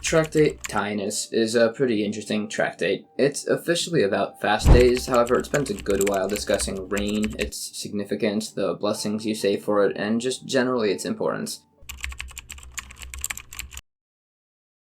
Tractate Tainus is a pretty interesting tractate. It's officially about fast days, however it spends a good while discussing rain, its significance, the blessings you say for it, and just generally its importance.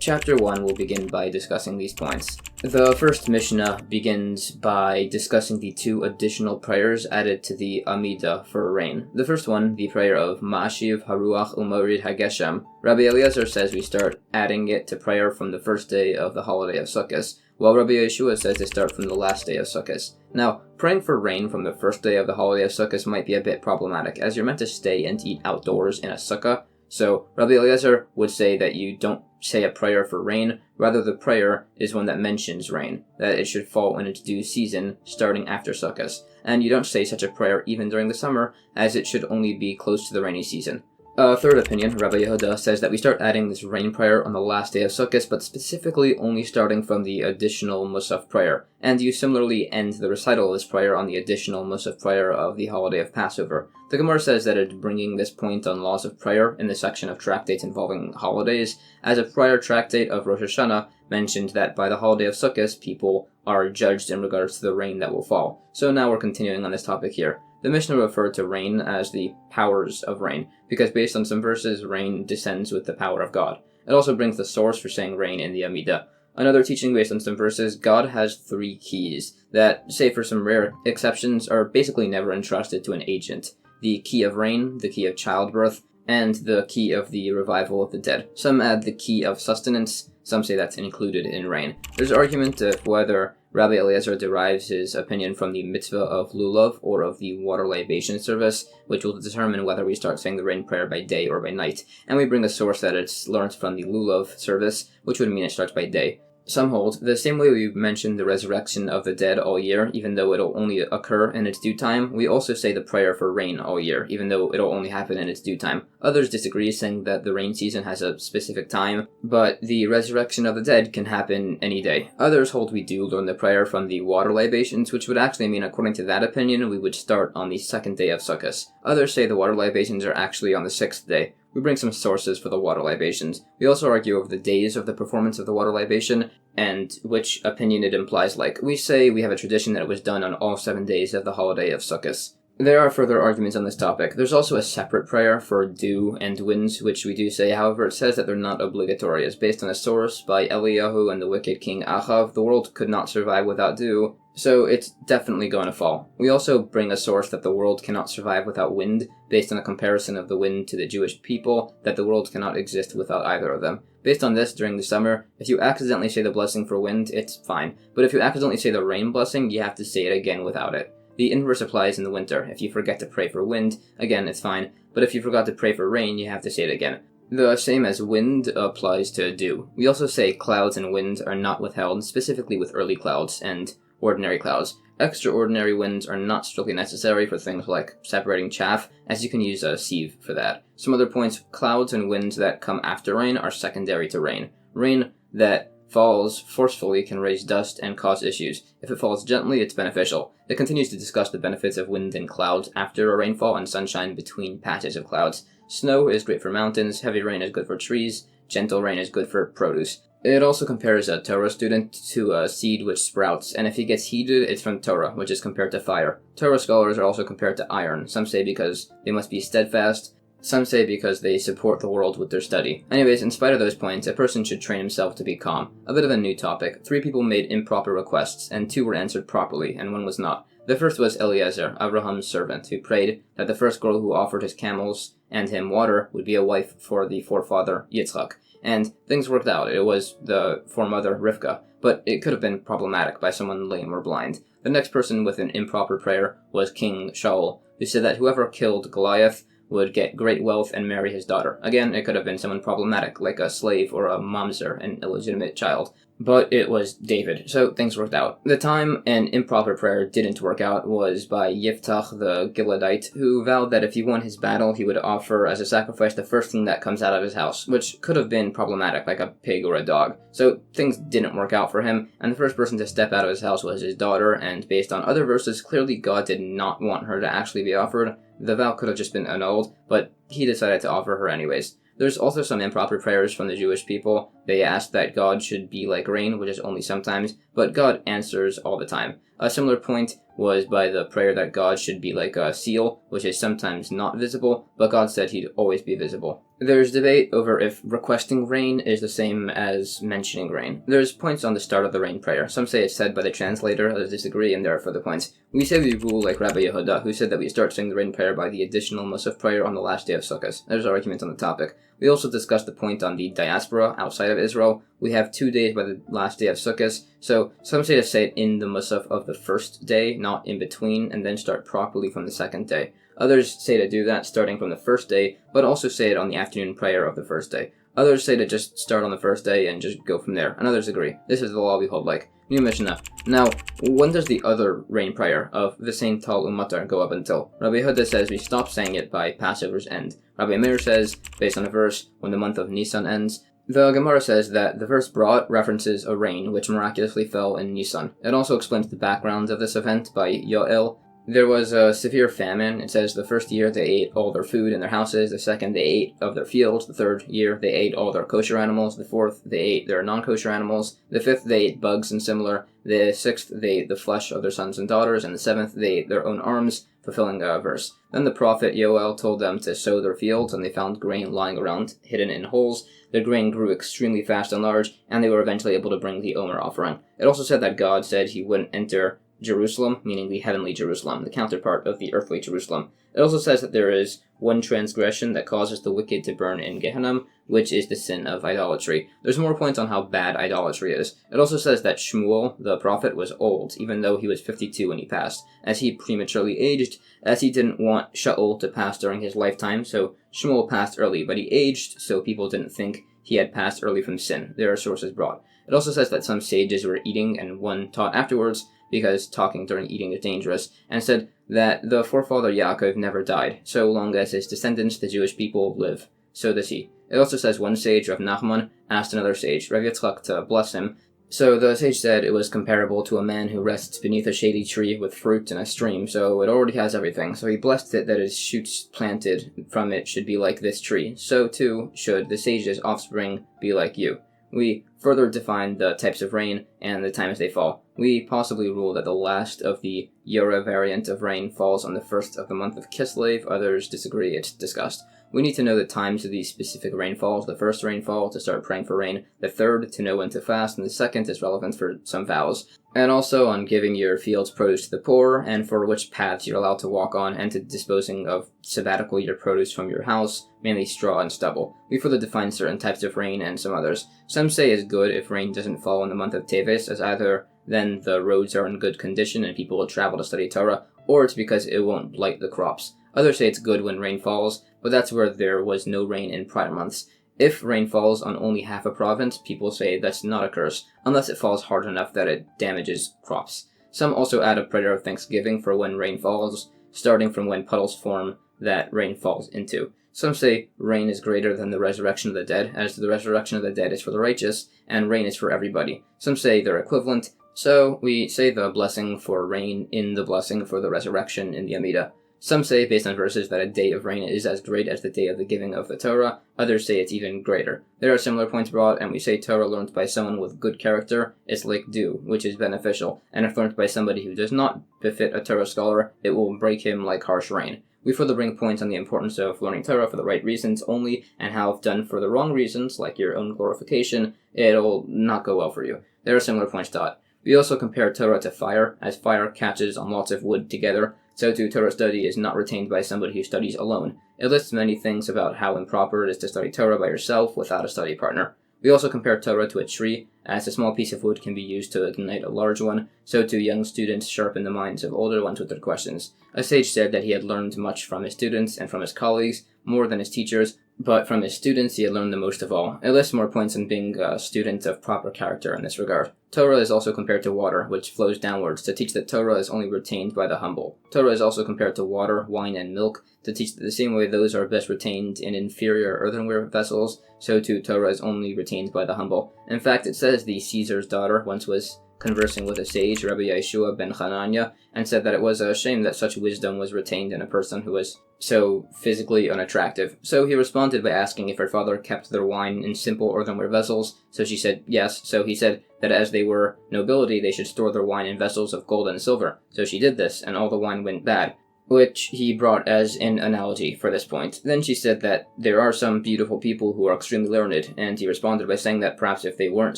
Chapter 1 will begin by discussing these points. The first Mishnah begins by discussing the two additional prayers added to the Amidah for rain. The first one, the prayer of Ma'ashiv Haruach Umorid Hageshem. Rabbi Eliezer says we start adding it to prayer from the first day of the holiday of Sukkot, while Rabbi Yeshua says to start from the last day of Sukkot. Now, praying for rain from the first day of the holiday of Sukkot might be a bit problematic, as you're meant to stay and eat outdoors in a sukkah. So, Rabbi Eliezer would say that you don't say a prayer for rain, rather the prayer is one that mentions rain, that it should fall in its due season, starting after Sukkot. And you don't say such a prayer even during the summer, as it should only be close to the rainy season. A third opinion, Rabbi Yehuda, says that we start adding this rain prayer on the last day of Sukkot, but specifically only starting from the additional Musaf prayer, and you similarly end the recital of this prayer on the additional Musaf prayer of the holiday of Passover. The Gemara says that it's bringing this point on laws of prayer in the section of tractates involving holidays, as a prior tractate of Rosh Hashanah mentioned that by the holiday of Sukkot, people are judged in regards to the rain that will fall. So now we're continuing on this topic here. The Mishnah referred to rain as the powers of rain, because based on some verses, rain descends with the power of God. It also brings the source for saying rain in the Amidah. Another teaching based on some verses, God has 3 keys that, save for some rare exceptions, are basically never entrusted to an agent. The key of rain, the key of childbirth, and the key of the revival of the dead. Some add the key of sustenance, some say that's included in rain. There's argument of whether Rabbi Eliezer derives his opinion from the mitzvah of lulav or of the water libation service, which will determine whether we start saying the rain prayer by day or by night. And we bring a source that it's learned from the lulav service, which would mean it starts by day. Some hold, the same way we mention the resurrection of the dead all year, even though it'll only occur in its due time, we also say the prayer for rain all year, even though it'll only happen in its due time. Others disagree, saying that the rain season has a specific time, but the resurrection of the dead can happen any day. Others hold we do learn the prayer from the water libations, which would actually mean, according to that opinion, we would start on the 2nd day of Sukkot. Others say the water libations are actually on the 6th day. We bring some sources for the water libations. We also argue over the days of the performance of the water libation, and which opinion it implies like. We say we have a tradition that it was done on all 7 days of the holiday of Sukkot. There are further arguments on this topic. There's also a separate prayer for dew and winds, which we do say, however, it says that they're not obligatory. As based on a source by Eliyahu and the wicked king Achav, the world could not survive without dew, so it's definitely going to fall. We also bring a source that the world cannot survive without wind, based on a comparison of the wind to the Jewish people, that the world cannot exist without either of them. Based on this, during the summer, if you accidentally say the blessing for wind, it's fine. But if you accidentally say the rain blessing, you have to say it again without it. The inverse applies in the winter. If you forget to pray for wind, again, it's fine. But if you forgot to pray for rain, you have to say it again. The same as wind applies to dew. We also say clouds and wind are not withheld, specifically with early clouds and ordinary clouds. Extraordinary winds are not strictly necessary for things like separating chaff, as you can use a sieve for that. Some other points, clouds and winds that come after rain are secondary to rain. Rain that falls forcefully can raise dust and cause issues. If it falls gently, it's beneficial. It continues to discuss the benefits of wind and clouds after a rainfall and sunshine between patches of clouds. Snow is great for mountains, heavy rain is good for trees, gentle rain is good for produce. It also compares a Torah student to a seed which sprouts, and if he gets heated, it's from Torah, which is compared to fire. Torah scholars are also compared to iron. Some say because they must be steadfast, some say because they support the world with their study. Anyways, in spite of those points, a person should train himself to be calm. A bit of a new topic. 3 people made improper requests, and 2 were answered properly, and 1 was not. The first was Eliezer, Abraham's servant, who prayed that the first girl who offered his camels and him water would be a wife for the forefather Yitzchak. And things worked out. It was the foremother Rivka, but it could have been problematic by someone lame or blind. The next person with an improper prayer was King Shaul, who said that whoever killed Goliath would get great wealth and marry his daughter. Again, it could have been someone problematic, like a slave or a mamzer, an illegitimate child. But it was David, so things worked out. The time an improper prayer didn't work out was by Yiftach the Gileadite, who vowed that if he won his battle, he would offer as a sacrifice the first thing that comes out of his house, which could have been problematic, like a pig or a dog. So things didn't work out for him, and the first person to step out of his house was his daughter, and based on other verses, clearly God did not want her to actually be offered. The vow could have just been annulled, but he decided to offer her anyways. There's also some improper prayers from the Jewish people. They ask that God should be like rain, which is only sometimes, but God answers all the time. A similar point was by the prayer that God should be like a seal, which is sometimes not visible, but God said he'd always be visible. There's debate over if requesting rain is the same as mentioning rain. There's points on the start of the rain prayer. Some say it's said by the translator, others disagree, and there are further points. We say we rule like Rabbi Yehuda, who said that we start saying the rain prayer by the additional Musaf prayer on the last day of Sukkot. There's argument on the topic. We also discussed the point on the diaspora outside of Israel. We have 2 days by the last day of Sukkot, so some say to say it in the Musaf of the first day, not in between, and then start properly from the second day. Others say to do that starting from the first day, but also say it on the afternoon prayer of the first day. Others say to just start on the first day and just go from there, and others agree. This is the law we hold like. New Mishnah. Now, when does the other rain prayer of the same Tal Umatar go up until? Rabbi Yehuda says we stop saying it by Passover's end. Rabbi Meir says, based on a verse, when the month of Nisan ends. The Gemara says that the verse brought references a rain which miraculously fell in Nisan. It also explains the background of this event by Yoel. There was a severe famine. It says the first year they ate all their food in their houses, the second they ate of their fields, the third year they ate all their kosher animals, the fourth they ate their non-kosher animals, the fifth they ate bugs and similar, the sixth they ate the flesh of their sons and daughters, and the seventh they ate their own arms, fulfilling a verse. Then the prophet Yoel told them to sow their fields, and they found grain lying around, hidden in holes. The grain grew extremely fast and large, and they were eventually able to bring the Omer offering. It also said that God said he wouldn't enter Jerusalem, meaning the heavenly Jerusalem, the counterpart of the earthly Jerusalem. It also says that there is one transgression that causes the wicked to burn in Gehenna, which is the sin of idolatry. There's more points on how bad idolatry is. It also says that Shmuel, the prophet, was old, even though he was 52 when he passed, as he prematurely aged, as he didn't want Shaul to pass during his lifetime, so Shmuel passed early, but he aged, so people didn't think he had passed early from sin. There are sources brought. It also says that some sages were eating, and one taught afterwards, because talking during eating is dangerous, and said that the forefather Yaakov never died, so long as his descendants, the Jewish people, live. So does he. It also says one sage, Rav Nachman, asked another sage, Rav Yitzchak, to bless him. So the sage said it was comparable to a man who rests beneath a shady tree with fruit and a stream, so it already has everything. So he blessed it that his shoots planted from it should be like this tree. So too should the sage's offspring be like you. We further define the types of rain and the times they fall. We possibly rule that the last of the Yora variant of rain falls on the first of the month of Kislev. Others disagree, it's discussed. We need to know the times of these specific rainfalls. The first rainfall to start praying for rain, the third to know when to fast, and the second is relevant for some vows. And also on giving your field's produce to the poor, and for which paths you're allowed to walk on, and to disposing of sabbatical year produce from your house, mainly straw and stubble. We further define certain types of rain and some others. Some say it's good if rain doesn't fall in the month of Teves, as either then the roads are in good condition and people will travel to study Torah, or it's because it won't blight the crops. Others say it's good when rain falls, but that's where there was no rain in prior months. If rain falls on only half a province, people say that's not a curse, unless it falls hard enough that it damages crops. Some also add a prayer of thanksgiving for when rain falls, starting from when puddles form that rain falls into. Some say rain is greater than the resurrection of the dead, as the resurrection of the dead is for the righteous, and rain is for everybody. Some say they're equivalent, so we say the blessing for rain in the blessing for the resurrection in the Amidah. Some say, based on verses, that a day of rain is as great as the day of the giving of the Torah. Others say it's even greater. There are similar points brought, and we say Torah learned by someone with good character is like dew, which is beneficial, and if learned by somebody who does not befit a Torah scholar, it will break him like harsh rain. We further bring points on the importance of learning Torah for the right reasons only, and how if done for the wrong reasons, like your own glorification, it'll not go well for you. There are similar points taught. We also compare Torah to fire, as fire catches on lots of wood together, so too Torah study is not retained by somebody who studies alone. It lists many things about how improper it is to study Torah by yourself without a study partner. We also compare Torah to a tree, as a small piece of wood can be used to ignite a large one, so too young students sharpen the minds of older ones with their questions. A sage said that he had learned much from his students and from his colleagues, more than his teachers, but from his students he had learned the most of all. It lists more points on being a student of proper character in this regard. Torah is also compared to water, which flows downwards, to teach that Torah is only retained by the humble. Torah is also compared to water, wine, and milk, to teach that the same way those are best retained in inferior earthenware vessels, so too Torah is only retained by the humble. In fact, it says the Caesar's daughter once was conversing with a sage, Rabbi Yeshua ben Hanania, and said that it was a shame that such wisdom was retained in a person who was so physically unattractive. So he responded by asking if her father kept their wine in simple earthenware vessels, so she said yes. So he said that as they were nobility, they should store their wine in vessels of gold and silver. So she did this, and all the wine went bad, which he brought as an analogy for this point. Then she said that there are some beautiful people who are extremely learned, and he responded by saying that perhaps if they weren't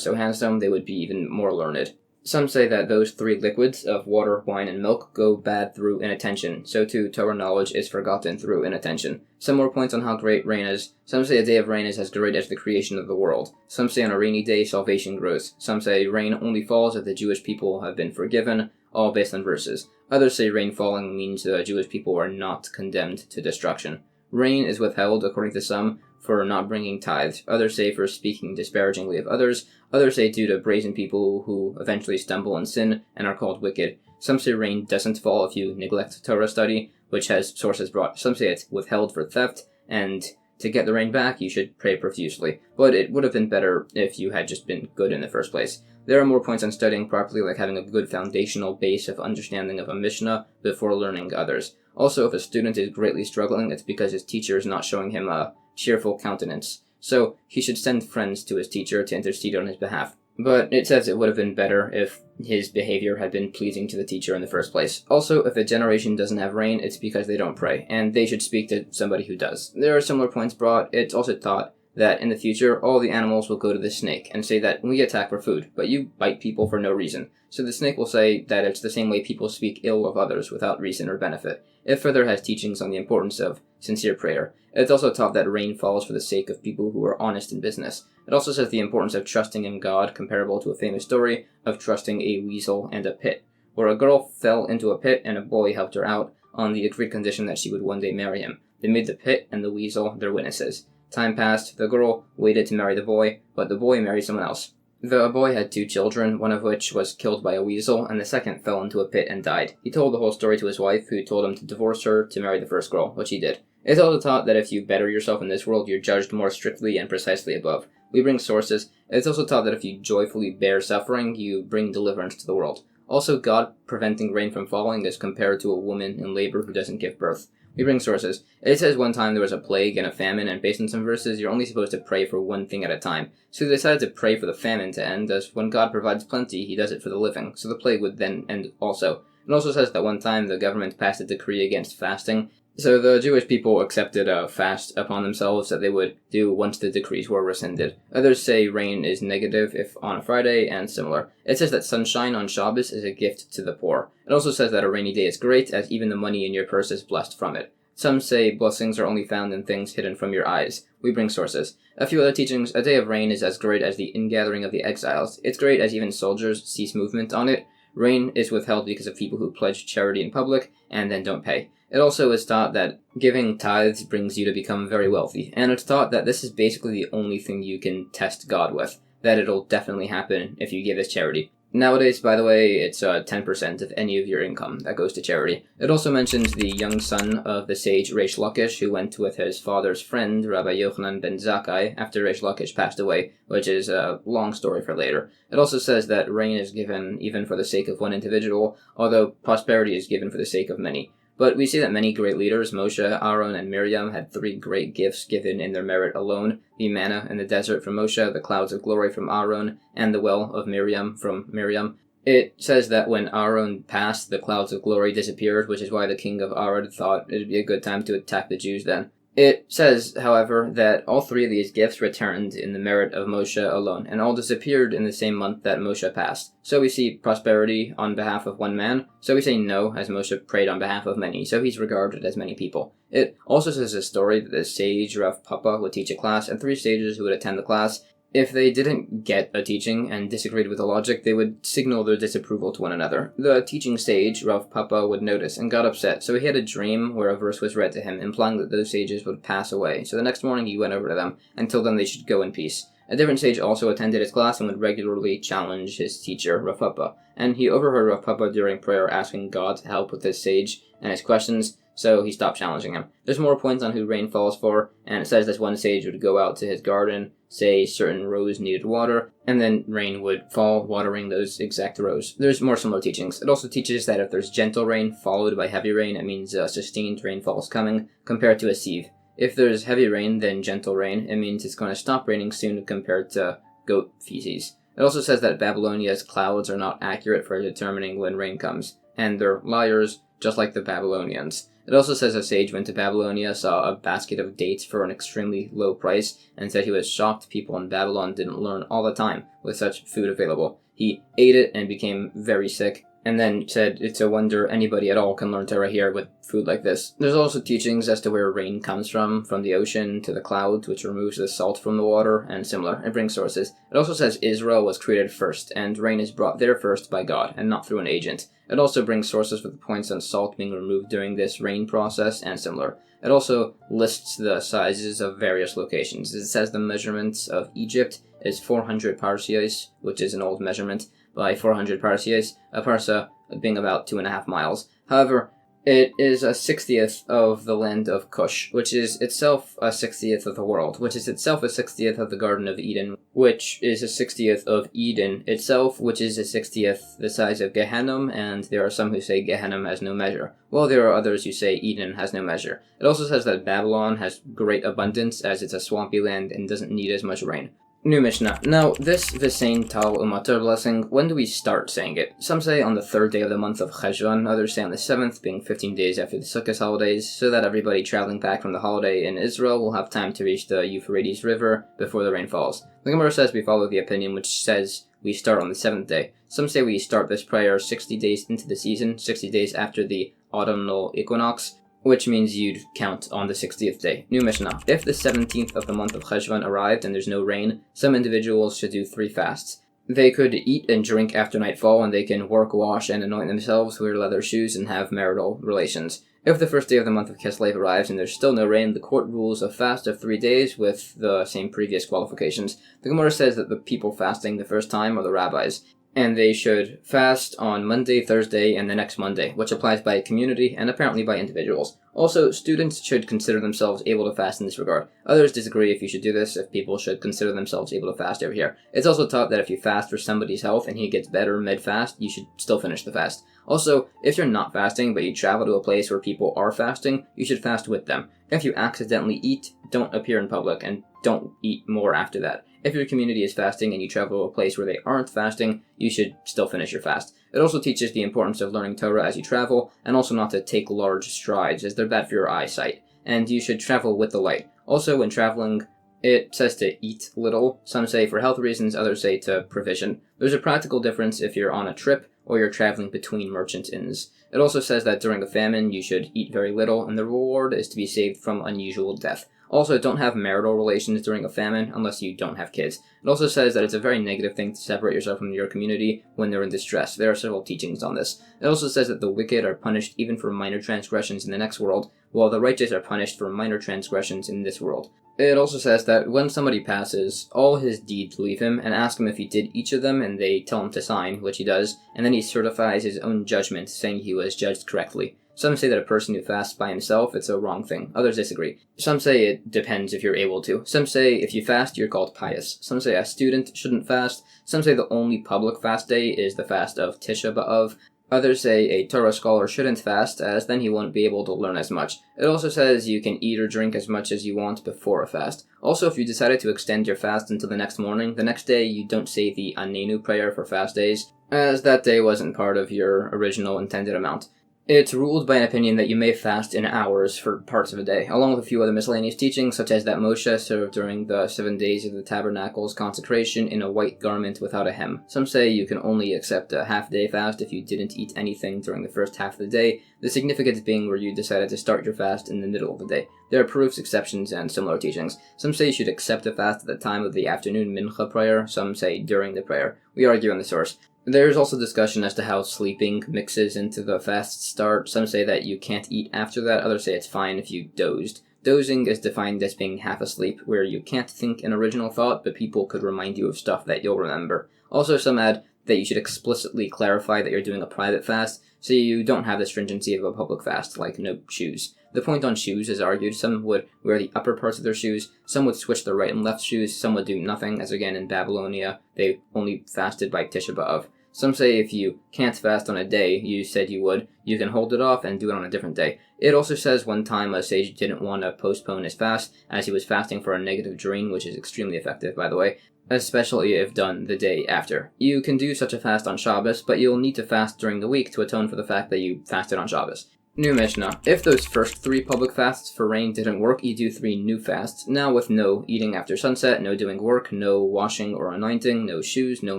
so handsome, they would be even more learned. Some say that those three liquids of water, wine, and milk go bad through inattention. So too, Torah knowledge is forgotten through inattention. Some more points on how great rain is. Some say a day of rain is as great as the creation of the world. Some say on a rainy day, salvation grows. Some say rain only falls if the Jewish people have been forgiven, all based on verses. Others say rain falling means the Jewish people are not condemned to destruction. Rain is withheld, according to some, for not bringing tithes. Others say for speaking disparagingly of others. Others say due to brazen people who eventually stumble and sin and are called wicked. Some say rain doesn't fall if you neglect Torah study, which has sources brought. Some say it's withheld for theft, and to get the rain back, you should pray profusely. But it would have been better if you had just been good in the first place. There are more points on studying properly, like having a good foundational base of understanding of a Mishnah before learning others. Also, if a student is greatly struggling, it's because his teacher is not showing him a cheerful countenance. So he should send friends to his teacher to intercede on his behalf. But it says it would have been better if his behavior had been pleasing to the teacher in the first place. Also, if a generation doesn't have rain, it's because they don't pray, and they should speak to somebody who does. There are similar points brought. It's also taught that in the future, all the animals will go to the snake and say that we attack for food, but you bite people for no reason. So the snake will say that it's the same way people speak ill of others without reason or benefit. It further has teachings on the importance of sincere prayer. It's also taught that rain falls for the sake of people who are honest in business. It also says the importance of trusting in God, comparable to a famous story of trusting a weasel and a pit, where a girl fell into a pit and a boy helped her out on the agreed condition that she would one day marry him. They made the pit and the weasel their witnesses. Time passed, the girl waited to marry the boy, but the boy married someone else. The boy had 2 children, one of which was killed by a weasel, and the second fell into a pit and died. He told the whole story to his wife, who told him to divorce her to marry the first girl, which he did. It's also taught that if you better yourself in this world, you're judged more strictly and precisely above. We bring sources. It's also taught that if you joyfully bear suffering, you bring deliverance to the world. Also, God preventing rain from falling is compared to a woman in labor who doesn't give birth. We bring sources. It says one time there was a plague and a famine, and based on some verses, you're only supposed to pray for one thing at a time. So they decided to pray for the famine to end, as when God provides plenty, he does it for the living, so the plague would then end also. It also says that one time the government passed a decree against fasting, so the Jewish people accepted a fast upon themselves that they would do once the decrees were rescinded. Others say rain is negative if on a Friday, and similar. It says that sunshine on Shabbos is a gift to the poor. It also says that a rainy day is great, as even the money in your purse is blessed from it. Some say blessings are only found in things hidden from your eyes. We bring sources. A few other teachings. A day of rain is as great as the ingathering of the exiles. It's great as even soldiers cease movement on it. Rain is withheld because of people who pledge charity in public and then don't pay. It also is taught that giving tithes brings you to become very wealthy, and it's taught that this is basically the only thing you can test God with, that it'll definitely happen if you give as charity. Nowadays, by the way, it's 10% of any of your income that goes to charity. It also mentions the young son of the sage Reish Lakish, who went with his father's friend, Rabbi Yochanan ben Zakkai, after Reish Lakish passed away, which is a long story for later. It also says that rain is given even for the sake of one individual, although prosperity is given for the sake of many. But we see that many great leaders, Moshe, Aaron, and Miriam, had 3 great gifts given in their merit alone: the manna in the desert from Moshe, the clouds of glory from Aaron, and the well of Miriam from Miriam. It says that when Aaron passed, the clouds of glory disappeared, which is why the king of Arad thought it would be a good time to attack the Jews then. It says, however, that all 3 of these gifts returned in the merit of Moshe alone, and all disappeared in the same month that Moshe passed. So we see prosperity on behalf of one man, so we say no, as Moshe prayed on behalf of many, so he's regarded as many people. It also says a story that the sage Rav Papa would teach a class, and 3 sages who would attend the class. If they didn't get a teaching and disagreed with the logic, they would signal their disapproval to one another. The teaching sage, Rav Papa, would notice and got upset, so he had a dream where a verse was read to him, implying that those sages would pass away. So the next morning he went over to them and told them they should go in peace. A different sage also attended his class and would regularly challenge his teacher, Rav Papa, and he overheard Rav Papa during prayer asking God to help with this sage and his questions, so he stopped challenging him. There's more points on who rain falls for, and it says this one sage would go out to his garden say certain rows needed water, and then rain would fall, watering those exact rows. There's more similar teachings. It also teaches that if there's gentle rain followed by heavy rain, it means sustained rainfall is coming, compared to a sieve. If there's heavy rain, then gentle rain, it means it's going to stop raining soon compared to goat feces. It also says that Babylonia's clouds are not accurate for determining when rain comes, and they're liars, just like the Babylonians. It also says a sage went to Babylonia, saw a basket of dates for an extremely low price, and said he was shocked people in Babylon didn't learn all the time with such food available. He ate it and became very sick, and then said it's a wonder anybody at all can learn Torah here with food like this. There's also teachings as to where rain comes from the ocean to the clouds, which removes the salt from the water, and similar. It brings sources. It also says Israel was created first, and rain is brought there first by God, and not through an agent. It also brings sources for the points on salt being removed during this rain process, and similar. It also lists the sizes of various locations. It says the measurements of Egypt is 400 parseos, which is an old measurement, by 400 parseos, a parsa being about 2.5 miles. However, it is a 60th of the land of Cush, which is itself a 60th of the world, which is itself a 60th of the Garden of Eden, which is a 60th of Eden itself, which is a 60th the size of Gehenna, and there are some who say Gehenna has no measure, while there are others who say Eden has no measure. It also says that Babylon has great abundance, as it's a swampy land and doesn't need as much rain. New Mishnah. Now, this V'sein Tal Umater blessing, when do we start saying it? Some say on the 3rd day of the month of Cheshvan, others say on the 7th, being 15 days after the Sukkot holidays, so that everybody traveling back from the holiday in Israel will have time to reach the Euphrates River before the rain falls. The Gemara says we follow the opinion which says we start on the 7th day. Some say we start this prayer 60 days into the season, 60 days after the autumnal equinox, which means you'd count on the 60th day. New Mishnah. If the 17th of the month of Cheshvan arrived and there's no rain, some individuals should do 3 fasts. They could eat and drink after nightfall, and they can work, wash, and anoint themselves, wear leather shoes, and have marital relations. If the first day of the month of Kislev arrives and there's still no rain, the court rules a fast of 3 days with the same previous qualifications. The Gemara says that the people fasting the first time are the rabbis, and they should fast on Monday, Thursday, and the next Monday, which applies by community and apparently by individuals. Also, students should consider themselves able to fast in this regard. Others disagree if you should do this, if people should consider themselves able to fast over here. It's also taught that if you fast for somebody's health and he gets better mid-fast, you should still finish the fast. Also, if you're not fasting but you travel to a place where people are fasting, you should fast with them. If you accidentally eat, don't appear in public, and don't eat more after that. If your community is fasting and you travel to a place where they aren't fasting, you should still finish your fast. It also teaches the importance of learning Torah as you travel, and also not to take large strides, as they're bad for your eyesight. And you should travel with the light. Also, when traveling, it says to eat little. Some say for health reasons, others say to provision. There's a practical difference if you're on a trip or you're traveling between merchant inns. It also says that during a famine, you should eat very little, and the reward is to be saved from unusual death. Also, don't have marital relations during a famine unless you don't have kids. It also says that it's a very negative thing to separate yourself from your community when they're in distress. There are several teachings on this. It also says that the wicked are punished even for minor transgressions in the next world, while the righteous are punished for minor transgressions in this world. It also says that when somebody passes, all his deeds leave him, and ask him if he did each of them, and they tell him to sign, which he does, and then he certifies his own judgment, saying he was judged correctly. Some say that a person who fasts by himself, it's a wrong thing. Others disagree. Some say it depends if you're able to. Some say if you fast, you're called pious. Some say a student shouldn't fast. Some say the only public fast day is the fast of Tisha B'Av. Others say a Torah scholar shouldn't fast, as then he won't be able to learn as much. It also says you can eat or drink as much as you want before a fast. Also, if you decided to extend your fast until the next morning, the next day you don't say the Anenu prayer for fast days, as that day wasn't part of your original intended amount. It's ruled by an opinion that you may fast in hours for parts of a day, along with a few other miscellaneous teachings, such as that Moshe served during the 7 days of the tabernacle's consecration in a white garment without a hem. Some say you can only accept a half-day fast if you didn't eat anything during the first half of the day, the significance being where you decided to start your fast in the middle of the day. There are proofs, exceptions, and similar teachings. Some say you should accept a fast at the time of the afternoon mincha prayer, some say during the prayer. We argue on the source. There's also discussion as to how sleeping mixes into the fast start. Some say that you can't eat after that, others say it's fine if you dozed. Dozing is defined as being half asleep, where you can't think an original thought, but people could remind you of stuff that you'll remember. Also, some add that you should explicitly clarify that you're doing a private fast, so you don't have the stringency of a public fast, like no shoes. The point on shoes is argued. Some would wear the upper parts of their shoes, some would switch their right and left shoes, some would do nothing, as again in Babylonia, they only fasted by Tisha B'Av. Some say if you can't fast on a day you said you would, you can hold it off and do it on a different day. It also says one time a sage didn't want to postpone his fast as he was fasting for a negative dream, which is extremely effective, by the way, especially if done the day after. You can do such a fast on Shabbos, but you'll need to fast during the week to atone for the fact that you fasted on Shabbos. New Mishnah. If those first 3 public fasts for rain didn't work, you do 3 new fasts, now with no eating after sunset, no doing work, no washing or anointing, no shoes, no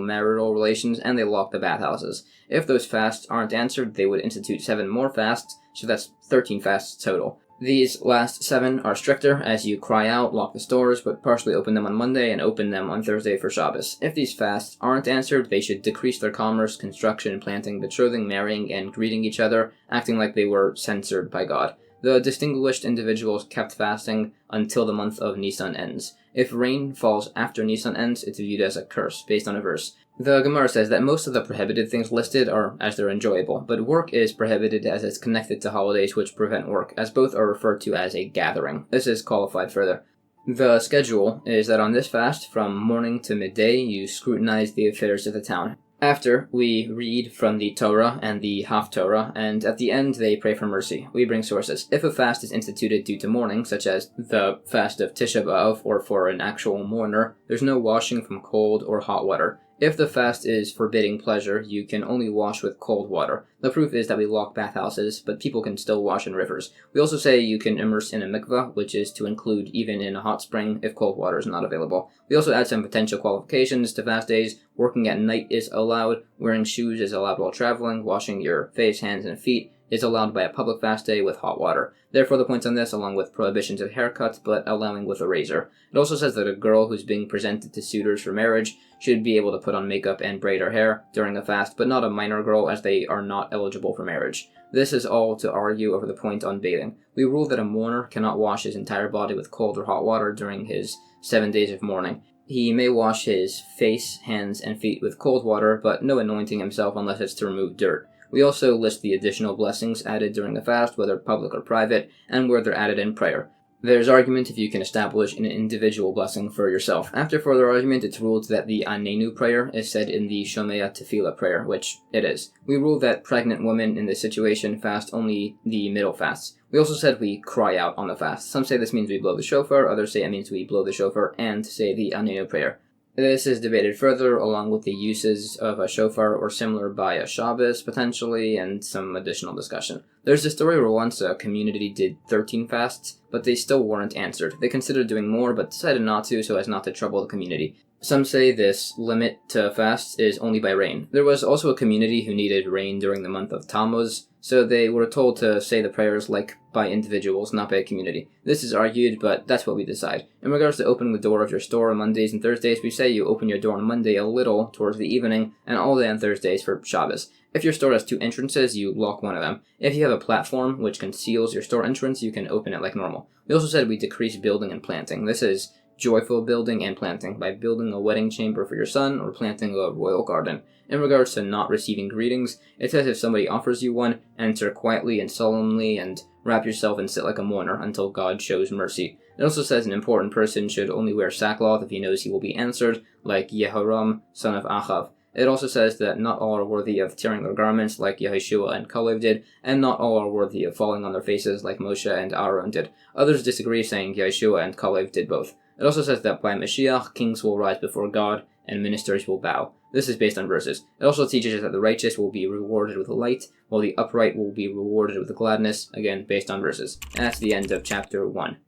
marital relations, and they lock the bathhouses. If those fasts aren't answered, they would institute 7 more fasts, so that's 13 fasts total. These last 7 are stricter, as you cry out, lock the stores, but partially open them on Monday and open them on Thursday for Shabbos. If these fasts aren't answered, they should decrease their commerce, construction, planting, betrothing, marrying, and greeting each other, acting like they were censored by God. The distinguished individuals kept fasting until the month of Nisan ends. If rain falls after Nisan ends, it's viewed as a curse, based on a verse. The Gemara says that most of the prohibited things listed are as they're enjoyable, but work is prohibited as it's connected to holidays which prevent work, as both are referred to as a gathering. This is qualified further. The schedule is that on this fast, from morning to midday, you scrutinize the affairs of the town. After, we read from the Torah and the Haftorah, and at the end they pray for mercy. We bring sources. If a fast is instituted due to mourning, such as the fast of Tisha B'Av, or for an actual mourner, there's no washing from cold or hot water. If the fast is forbidding pleasure, you can only wash with cold water. The proof is that we lock bathhouses, but people can still wash in rivers. We also say you can immerse in a mikvah, which is to include even in a hot spring if cold water is not available. We also add some potential qualifications to fast days. Working at night is allowed, wearing shoes is allowed while traveling, washing your face, hands, and feet is allowed by a public fast day with hot water. Therefore, the points on this, along with prohibitions of haircuts, but allowing with a razor. It also says that a girl who's being presented to suitors for marriage should be able to put on makeup and braid her hair during a fast, but not a minor girl, as they are not eligible for marriage. This is all to argue over the point on bathing. We rule that a mourner cannot wash his entire body with cold or hot water during his 7 days of mourning. He may wash his face, hands, and feet with cold water, but no anointing himself unless it's to remove dirt. We also list the additional blessings added during the fast, whether public or private, and where they're added in prayer. There's argument if you can establish an individual blessing for yourself. After further argument, it's ruled that the Anenu prayer is said in the Shomea Tefillah prayer, which it is. We rule that pregnant women in this situation fast only the middle fasts. We also said we cry out on the fast. Some say this means we blow the shofar, others say it means we blow the shofar and say the Anenu prayer. This is debated further, along with the uses of a shofar or similar by a Shabbos, potentially, and some additional discussion. There's a story where once a community did 13 fasts, but they still weren't answered. They considered doing more, but decided not to so as not to trouble the community. Some say this limit to fasts is only by rain. There was also a community who needed rain during the month of Tammuz, so they were told to say the prayers like by individuals, not by a community. This is argued, but that's what we decide. In regards to opening the door of your store on Mondays and Thursdays, we say you open your door on Monday a little towards the evening, and all day on Thursdays for Shabbos. If your store has 2 entrances, you lock one of them. If you have a platform which conceals your store entrance, you can open it like normal. We also said we decrease building and planting. This is joyful building and planting, by building a wedding chamber for your son or planting a royal garden. In regards to not receiving greetings, it says if somebody offers you one, enter quietly and solemnly and wrap yourself and sit like a mourner until God shows mercy. It also says an important person should only wear sackcloth if he knows he will be answered, like Yehoram, son of Achav. It also says that not all are worthy of tearing their garments like Yehoshua and Kalev did, and not all are worthy of falling on their faces like Moshe and Aaron did. Others disagree, saying Yehoshua and Kalev did both. It also says that by Mashiach, kings will rise before God, and ministers will bow. This is based on verses. It also teaches us that the righteous will be rewarded with light, while the upright will be rewarded with gladness, again based on verses. And that's the end of chapter 1.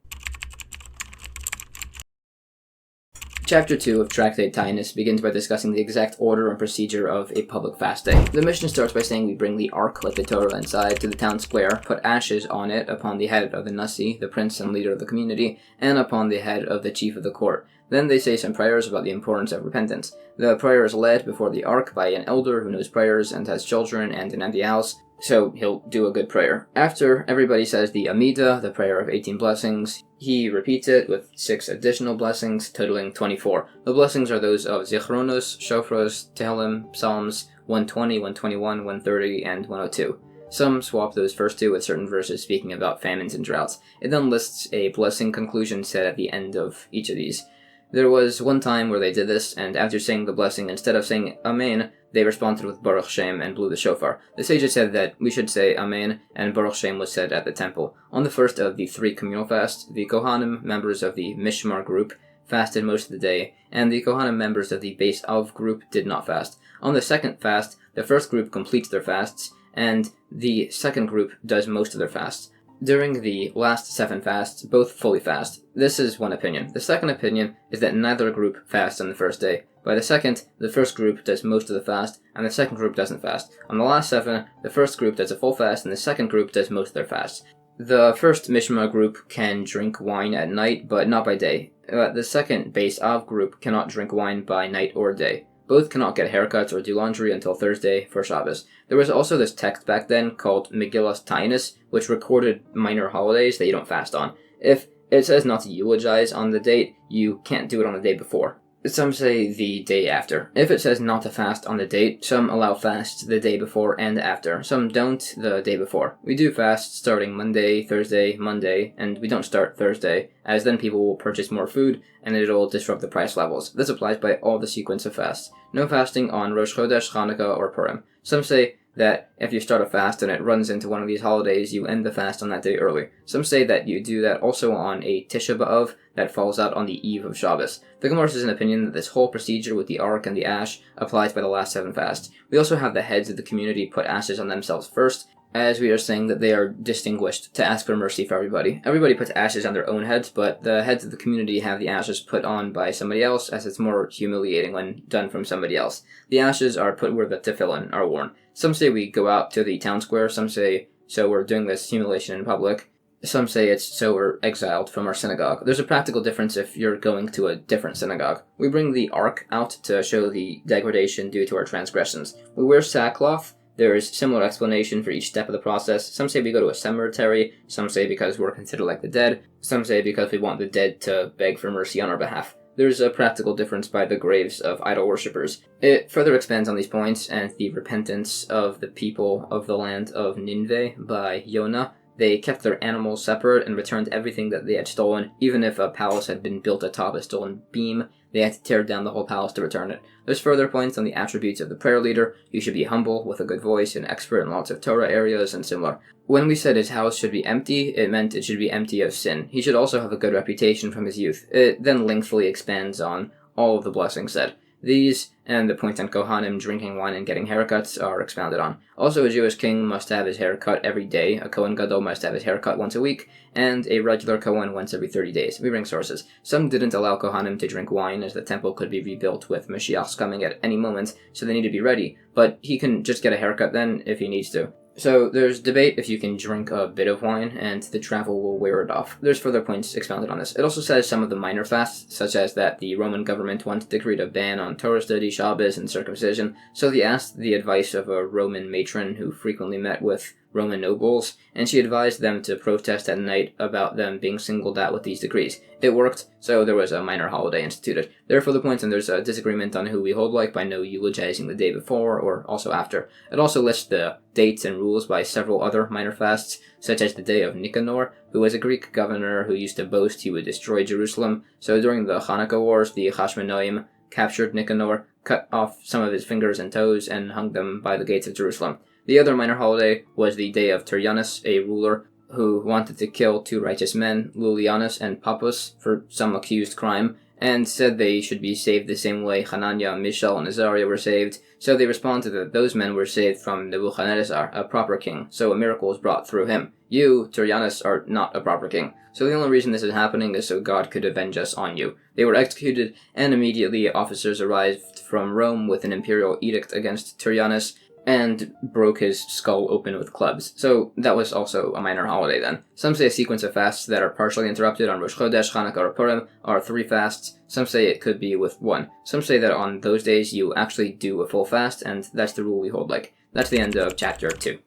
Chapter 2 of Tractate Tainus begins by discussing the exact order and procedure of a public fast day. The mission starts by saying we bring the ark, like the Torah inside, to the town square, put ashes on it upon the head of the Nasi, the prince and leader of the community, and upon the head of the chief of the court. Then they say some prayers about the importance of repentance. The prayer is led before the ark by an elder who knows prayers and has children and an empty house, so he'll do a good prayer. After everybody says the Amidah, the prayer of 18 blessings, he repeats it with 6 additional blessings, totaling 24. The blessings are those of Zichronos, Shofros, Tehillim, Psalms 120, 121, 130, and 102. Some swap those first two with certain verses speaking about famines and droughts. It then lists a blessing conclusion said at the end of each of these. There was one time where they did this, and after saying the blessing, instead of saying Amen, they responded with Baruch Shem and blew the shofar. The sages said that we should say Amen, and Baruch Shem was said at the temple. On the first of the 3 communal fasts, the Kohanim, members of the Mishmar group, fasted most of the day, and the Kohanim members of the Beis Av group did not fast. On the second fast, the first group completes their fasts, and the second group does most of their fasts. During the last 7 fasts, both fully fast. This is one opinion. The second opinion is that neither group fasts on the first day. By the second, the first group does most of the fast, and the second group doesn't fast. On the last 7, the first group does a full fast, and the second group does most of their fasts. The first Mishmar group can drink wine at night, but not by day. The second Beis Av group cannot drink wine by night or day. Both cannot get haircuts or do laundry until Thursday for Shabbos. There was also this text back then called Megillas Tainus, which recorded minor holidays that you don't fast on. If it says not to eulogize on the date, you can't do it on the day before. Some say the day after. If it says not to fast on the date, some allow fasts the day before and after. Some don't the day before. We do fast starting Monday, Thursday, Monday, and we don't start Thursday, as then people will purchase more food and it'll disrupt the price levels. This applies by all the sequence of fasts. No fasting on Rosh Chodesh, Hanukkah, or Purim. Some say that if you start a fast and it runs into one of these holidays, you end the fast on that day early. Some say that you do that also on a Tisha B'Av that falls out on the eve of Shabbos. The Gemara is an opinion that this whole procedure with the ark and the ash applies by the last 7 fasts. We also have the heads of the community put ashes on themselves first, as we are saying that they are distinguished to ask for mercy for everybody. Everybody puts ashes on their own heads, but the heads of the community have the ashes put on by somebody else, as it's more humiliating when done from somebody else. The ashes are put where the tefillin are worn. Some say we go out to the town square, some say so we're doing this humiliation in public. Some say it's so we're exiled from our synagogue. There's a practical difference if you're going to a different synagogue. We bring the ark out to show the degradation due to our transgressions. We wear sackcloth. There is similar explanation for each step of the process. Some say we go to a cemetery, some say because we're considered like the dead, some say because we want the dead to beg for mercy on our behalf. There's a practical difference by the graves of idol worshippers. It further expands on these points and the repentance of the people of the land of Nineveh by Yonah. They kept their animals separate and returned everything that they had stolen. Even if a palace had been built atop a stolen beam, they had to tear down the whole palace to return it. There's further points on the attributes of the prayer leader. You should be humble, with a good voice, and expert in lots of Torah areas, and similar. When we said his house should be empty, it meant it should be empty of sin. He should also have a good reputation from his youth. It then lengthily expands on all of the blessings said. These, and the point on Kohanim drinking wine and getting haircuts, are expounded on. Also, a Jewish king must have his hair cut every day, a Kohen Gadol must have his hair cut once a week, and a regular Kohen once every 30 days. We bring sources. Some didn't allow Kohanim to drink wine, as the temple could be rebuilt with Mashiach's coming at any moment, so they need to be ready, but he can just get a haircut then if he needs to. So there's debate if you can drink a bit of wine, and the travel will wear it off. There's further points expounded on this. It also says some of the minor fasts, such as that the Roman government once decreed a ban on Torah study, Shabbos, and circumcision, so they asked the advice of a Roman matron who frequently met with Roman nobles, and she advised them to protest at night about them being singled out with these decrees. It worked, so there was a minor holiday instituted. There are further points, and there's a disagreement on who we hold like by no eulogizing the day before or also after. It also lists the dates and rules by several other minor fasts, such as the day of Nicanor, who was a Greek governor who used to boast he would destroy Jerusalem. So during the Hanukkah Wars, the Hashmonaim captured Nicanor, cut off some of his fingers and toes, and hung them by the gates of Jerusalem. The other minor holiday was the day of Tyrannus, a ruler who wanted to kill 2 righteous men, Lulianus and Pappus, for some accused crime, and said they should be saved the same way Hananiah, Mishael, and Azariah were saved. So they responded that those men were saved from Nebuchadnezzar, a proper king, so a miracle was brought through him. You, Tyrannus, are not a proper king. So the only reason this is happening is so God could avenge us on you. They were executed, and immediately officers arrived from Rome with an imperial edict against Tyrannus, and broke his skull open with clubs. So that was also a minor holiday then. Some say a sequence of fasts that are partially interrupted on Rosh Chodesh, Hanukkah, or Purim are 3 fasts. Some say it could be with 1. Some say that on those days you actually do a full fast, and that's the rule we hold like. That's the end of chapter 2.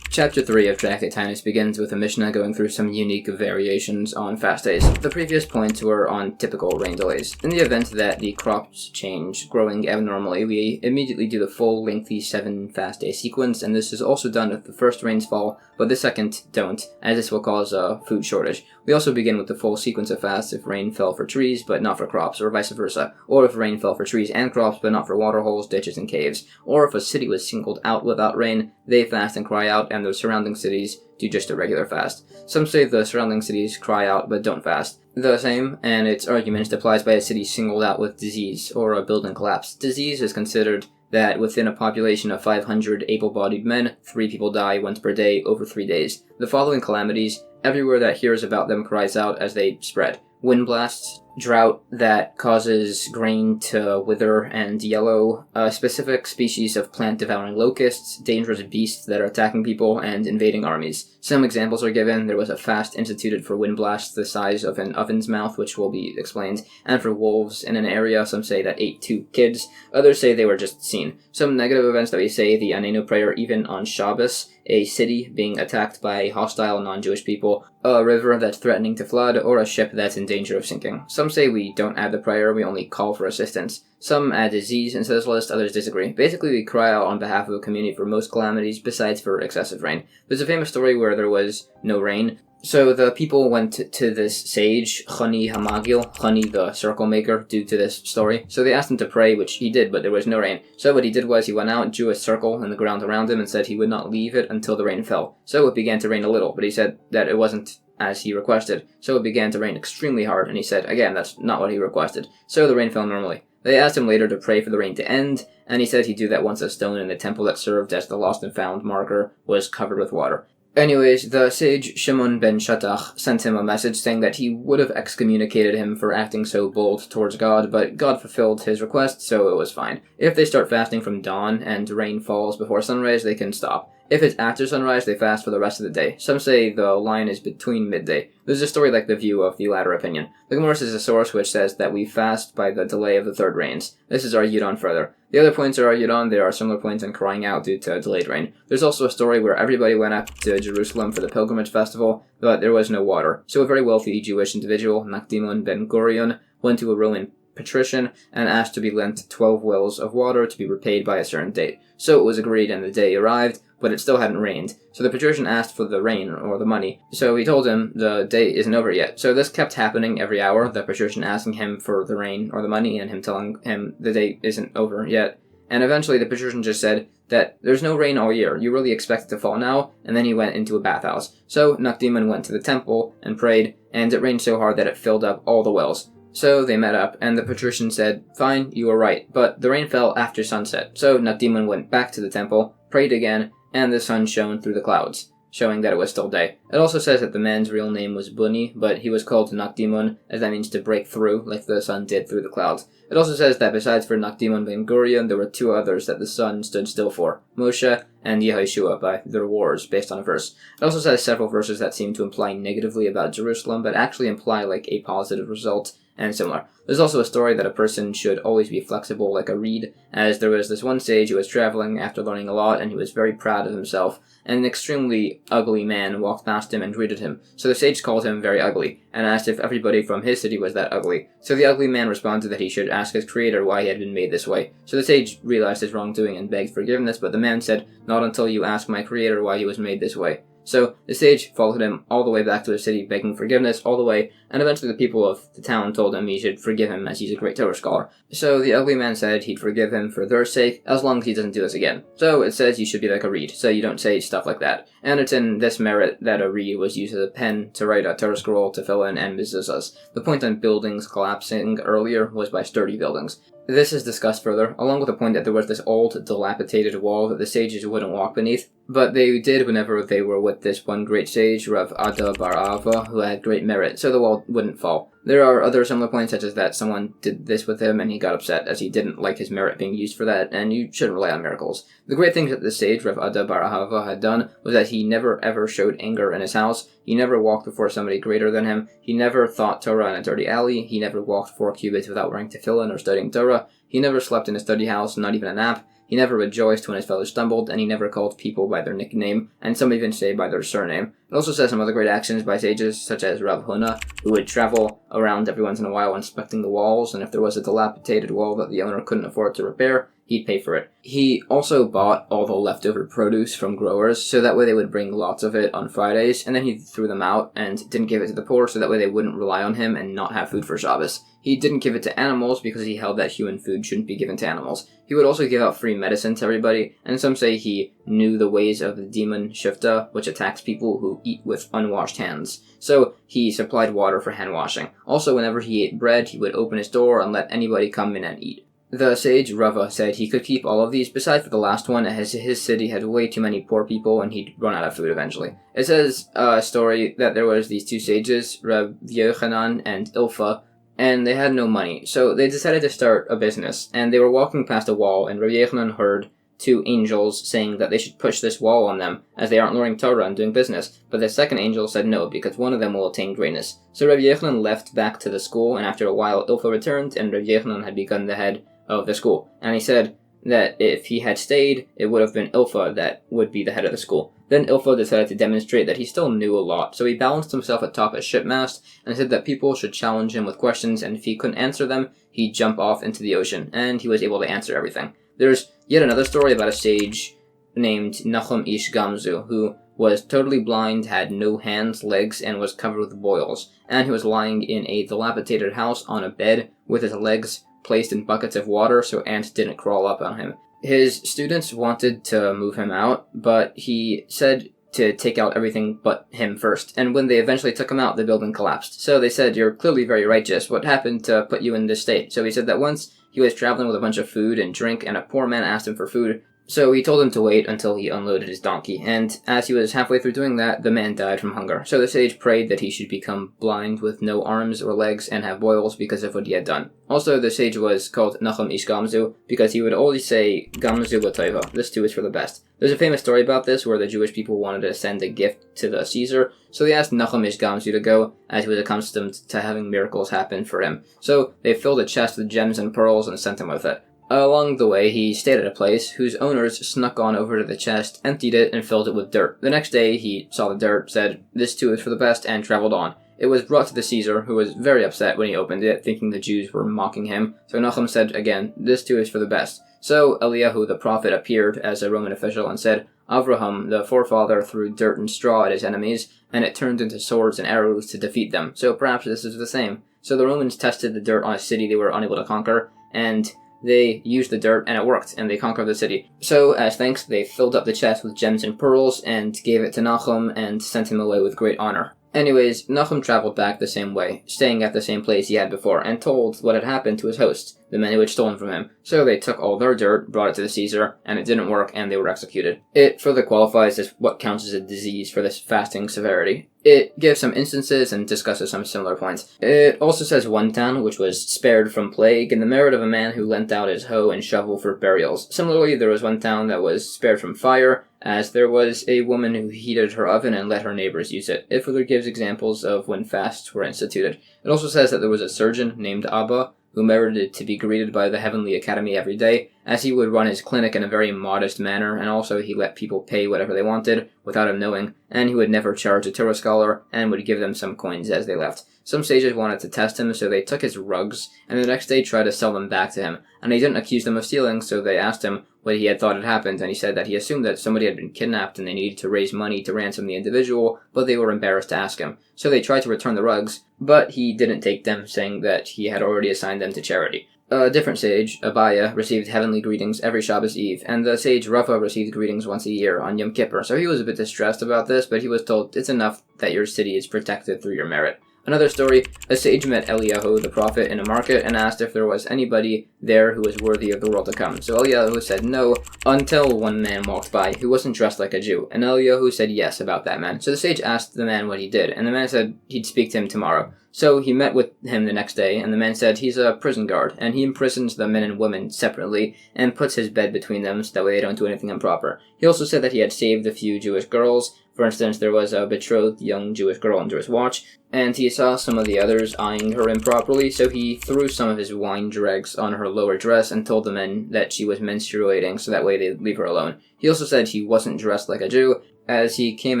Chapter 3 of Tractate begins with a Mishnah going through some unique variations on fast days. The previous points were on typical rain delays. In the event that the crops change, growing abnormally, we immediately do the full lengthy 7 fast day sequence, and this is also done if the first rains fall, but the second don't, as this will cause a food shortage. We also begin with the full sequence of fasts if rain fell for trees but not for crops, or vice versa, or if rain fell for trees and crops but not for water holes, ditches, and caves, or if a city was singled out without rain, they fast and cry out, and the surrounding cities do just a regular fast. Some say the surrounding cities cry out but don't fast. The same, and its argument applies by a city singled out with disease or a building collapse. Disease is considered that within a population of 500 able-bodied men, 3 people die once per day over 3 days. The following calamities, everywhere that hears about them cries out as they spread. Wind blasts, drought that causes grain to wither and yellow, a specific species of plant-devouring locusts, dangerous beasts that are attacking people, and invading armies. Some examples are given. There was a fast instituted for wind blasts the size of an oven's mouth, which will be explained, and for wolves in an area, some say that ate 2 kids. Others say they were just seen. Some negative events that we say the Anenu prayer even on Shabbos, a city being attacked by hostile non-Jewish people, a river that's threatening to flood, or a ship that's in danger of sinking. Some say we don't add the prayer, we only call for assistance. Some add disease into this list, others disagree. Basically, we cry out on behalf of a community for most calamities, besides for excessive rain. There's a famous story where there was no rain. So the people went to this sage, Chani Hamagil, Chani the circle maker, due to this story. So they asked him to pray, which he did, but there was no rain. So what he did was he went out, drew a circle in the ground around him, and said he would not leave it until the rain fell. So it began to rain a little, but he said that it wasn't as he requested. So it began to rain extremely hard, and he said, again, that's not what he requested. So the rain fell normally. They asked him later to pray for the rain to end, and he said he'd do that once a stone in the temple that served as the lost and found marker was covered with water. Anyways, the sage Shimon ben Shattach sent him a message saying that he would have excommunicated him for acting so bold towards God, but God fulfilled his request, so it was fine. If they start fasting from dawn and rain falls before sunrise, they can stop. If it's after sunrise, they fast for the rest of the day. Some say the line is between midday. There's a story like the view of the latter opinion. The Gemara is a source which says that we fast by the delay of the 3rd rains. This is argued on further. The other points are argued on. There are similar points in crying out due to delayed rain. There's also a story where everybody went up to Jerusalem for the pilgrimage festival, but there was no water. So a very wealthy Jewish individual, Nakdimon ben Gurion, went to a Roman patrician and asked to be lent 12 wells of water to be repaid by a certain date. So it was agreed and the day arrived, but it still hadn't rained. So the patrician asked for the rain, or the money. So he told him the day isn't over yet. So this kept happening every hour, the patrician asking him for the rain or the money, and him telling him the day isn't over yet. And eventually the patrician just said that there's no rain all year, you really expect it to fall now, and then he went into a bathhouse. So Nakdimon went to the temple and prayed, and it rained so hard that it filled up all the wells. So they met up, and the patrician said, fine, you were right, but the rain fell after sunset. So Nakdimon went back to the temple, prayed again, and the sun shone through the clouds, showing that it was still day. It also says that the man's real name was Buni, but he was called Nakdimon, as that means to break through, like the sun did through the clouds. It also says that besides for Nakdimon ben Gurion, there were 2 others that the sun stood still for, Moshe and Yehoshua, by their wars, based on a verse. It also says several verses that seem to imply negatively about Jerusalem, but actually imply like a positive result, and similar. There's also a story that a person should always be flexible like a reed, as there was this one sage who was traveling after learning a lot, and he was very proud of himself, and an extremely ugly man walked past him and greeted him. So the sage called him very ugly, and asked if everybody from his city was that ugly. So the ugly man responded that he should ask his creator why he had been made this way. So the sage realized his wrongdoing and begged forgiveness, but the man said, not until you ask my creator why he was made this way. So the sage followed him all the way back to his city, begging forgiveness all the way, and eventually the people of the town told him he should forgive him as he's a great Torah scholar. So the ugly man said he'd forgive him for their sake, as long as he doesn't do this again. So it says you should be like a reed, so you don't say stuff like that. And it's in this merit that a reed was used as a pen to write a Torah scroll, to fill in, and mezuzahs. The point on buildings collapsing earlier was by sturdy buildings. This is discussed further, along with the point that there was this old, dilapidated wall that the sages wouldn't walk beneath, but they did whenever they were with this one great sage, Rav Ada bar Ava, who had great merit, so the wall wouldn't fall. There are other similar points, such as that someone did this with him and he got upset as he didn't like his merit being used for that, and you shouldn't rely on miracles. The great things that the sage, Rav Ada bar Ahava, had done was that he never ever showed anger in his house, he never walked before somebody greater than him, he never thought Torah in a dirty alley, he never walked 4 cubits without wearing tefillin or studying Torah, he never slept in a study house, not even a nap, he never rejoiced when his fellows stumbled, and he never called people by their nickname, and some even say by their surname. It also says some other great actions by sages, such as Rav Huna, who would travel around every once in a while inspecting the walls, and if there was a dilapidated wall that the owner couldn't afford to repair, he'd pay for it. He also bought all the leftover produce from growers, so that way they would bring lots of it on Fridays, and then he threw them out and didn't give it to the poor, so that way they wouldn't rely on him and not have food for Shabbos. He didn't give it to animals because he held that human food shouldn't be given to animals. He would also give out free medicine to everybody, and some say he knew the ways of the demon Shifta, which attacks people who eat with unwashed hands. So he supplied water for hand washing. Also, whenever he ate bread, he would open his door and let anybody come in and eat. The sage Rava said he could keep all of these, besides for the last one, as his city had way too many poor people and he'd run out of food eventually. It says a story that there was these two sages, Reb Yochanan and Ilfa, and they had no money, so they decided to start a business, and they were walking past a wall, and Reb Yochanan heard 2 angels saying that they should push this wall on them, as they aren't learning Torah and doing business, but the second angel said no, because one of them will attain greatness. So Reb Yochanan left back to the school, and after a while Ilfa returned, and Reb Yochanan had become the head of the school, and he said that if he had stayed, it would have been Ilfa that would be the head of the school. Then Ilfa decided to demonstrate that he still knew a lot, so he balanced himself atop a shipmast and said that people should challenge him with questions, and if he couldn't answer them, he'd jump off into the ocean, and he was able to answer everything. There's yet another story about a sage named Nachum Ish Gamzu, who was totally blind, had no hands, legs, and was covered with boils, and he was lying in a dilapidated house on a bed with his legs placed in buckets of water so ants didn't crawl up on him. His students wanted to move him out, but he said to take out everything but him first, and when they eventually took him out, the building collapsed. So they said, "You're clearly very righteous. What happened to put you in this state?" So he said that once he was traveling with a bunch of food and drink, and a poor man asked him for food, so he told him to wait until he unloaded his donkey, and as he was halfway through doing that, the man died from hunger. So the sage prayed that he should become blind with no arms or legs and have boils because of what he had done. Also, the sage was called Nachum Ish Gamzu because he would always say, Gamzu B'Toiva, this too is for the best. There's a famous story about this where the Jewish people wanted to send a gift to the Caesar, so they asked Nachum Ish Gamzu to go, as he was accustomed to having miracles happen for him. So they filled a chest with gems and pearls and sent him with it. Along the way, he stayed at a place whose owners snuck on over to the chest, emptied it, and filled it with dirt. The next day, he saw the dirt, said, this too is for the best, and traveled on. It was brought to the Caesar, who was very upset when he opened it, thinking the Jews were mocking him. So Nachum said again, this too is for the best. So Eliyahu the prophet appeared as a Roman official and said, Avraham, the forefather, threw dirt and straw at his enemies, and it turned into swords and arrows to defeat them. So perhaps this is the same. So the Romans tested the dirt on a city they were unable to conquer, and they used the dirt, and it worked, and they conquered the city. So, as thanks, they filled up the chest with gems and pearls, and gave it to Nachum, and sent him away with great honor. Anyways, Nachum traveled back the same way, staying at the same place he had before, and told what had happened to his hosts, the men who had stolen from him. So they took all their dirt, brought it to the Caesar, and it didn't work, and they were executed. It further qualifies as what counts as a disease for this fasting severity. It gives some instances and discusses some similar points. It also says one town which was spared from plague, and the merit of a man who lent out his hoe and shovel for burials. Similarly, there was one town that was spared from fire, as there was a woman who heated her oven and let her neighbors use it. It further gives examples of when fasts were instituted. It also says that there was a surgeon named Abba, who merited to be greeted by the Heavenly Academy every day, as he would run his clinic in a very modest manner, and also he let people pay whatever they wanted, without him knowing, and he would never charge a Torah scholar, and would give them some coins as they left. Some sages wanted to test him, so they took his rugs, and the next day tried to sell them back to him, and he didn't accuse them of stealing, so they asked him what he had thought had happened, and he said that he assumed that somebody had been kidnapped and they needed to raise money to ransom the individual, but they were embarrassed to ask him. So they tried to return the rugs, but he didn't take them, saying that he had already assigned them to charity. A different sage, Abaya, received heavenly greetings every Shabbos Eve, and the sage Rafa received greetings once a year on Yom Kippur, so he was a bit distressed about this, but he was told it's enough that your city is protected through your merit. Another story, a sage met Eliyahu the prophet in a market and asked if there was anybody there who was worthy of the world to come. So Eliyahu said no, until one man walked by who wasn't dressed like a Jew. And Eliyahu said yes about that man. So the sage asked the man what he did, and the man said he'd speak to him tomorrow. So he met with him the next day, and the man said he's a prison guard, and he imprisons the men and women separately, and puts his bed between them so that way they don't do anything improper. He also said that he had saved a few Jewish girls. For instance, there was a betrothed young Jewish girl under his watch, and he saw some of the others eyeing her improperly, so he threw some of his wine dregs on her lower dress and told the men that she was menstruating so that way they'd leave her alone. He also said he wasn't dressed like a Jew, as he came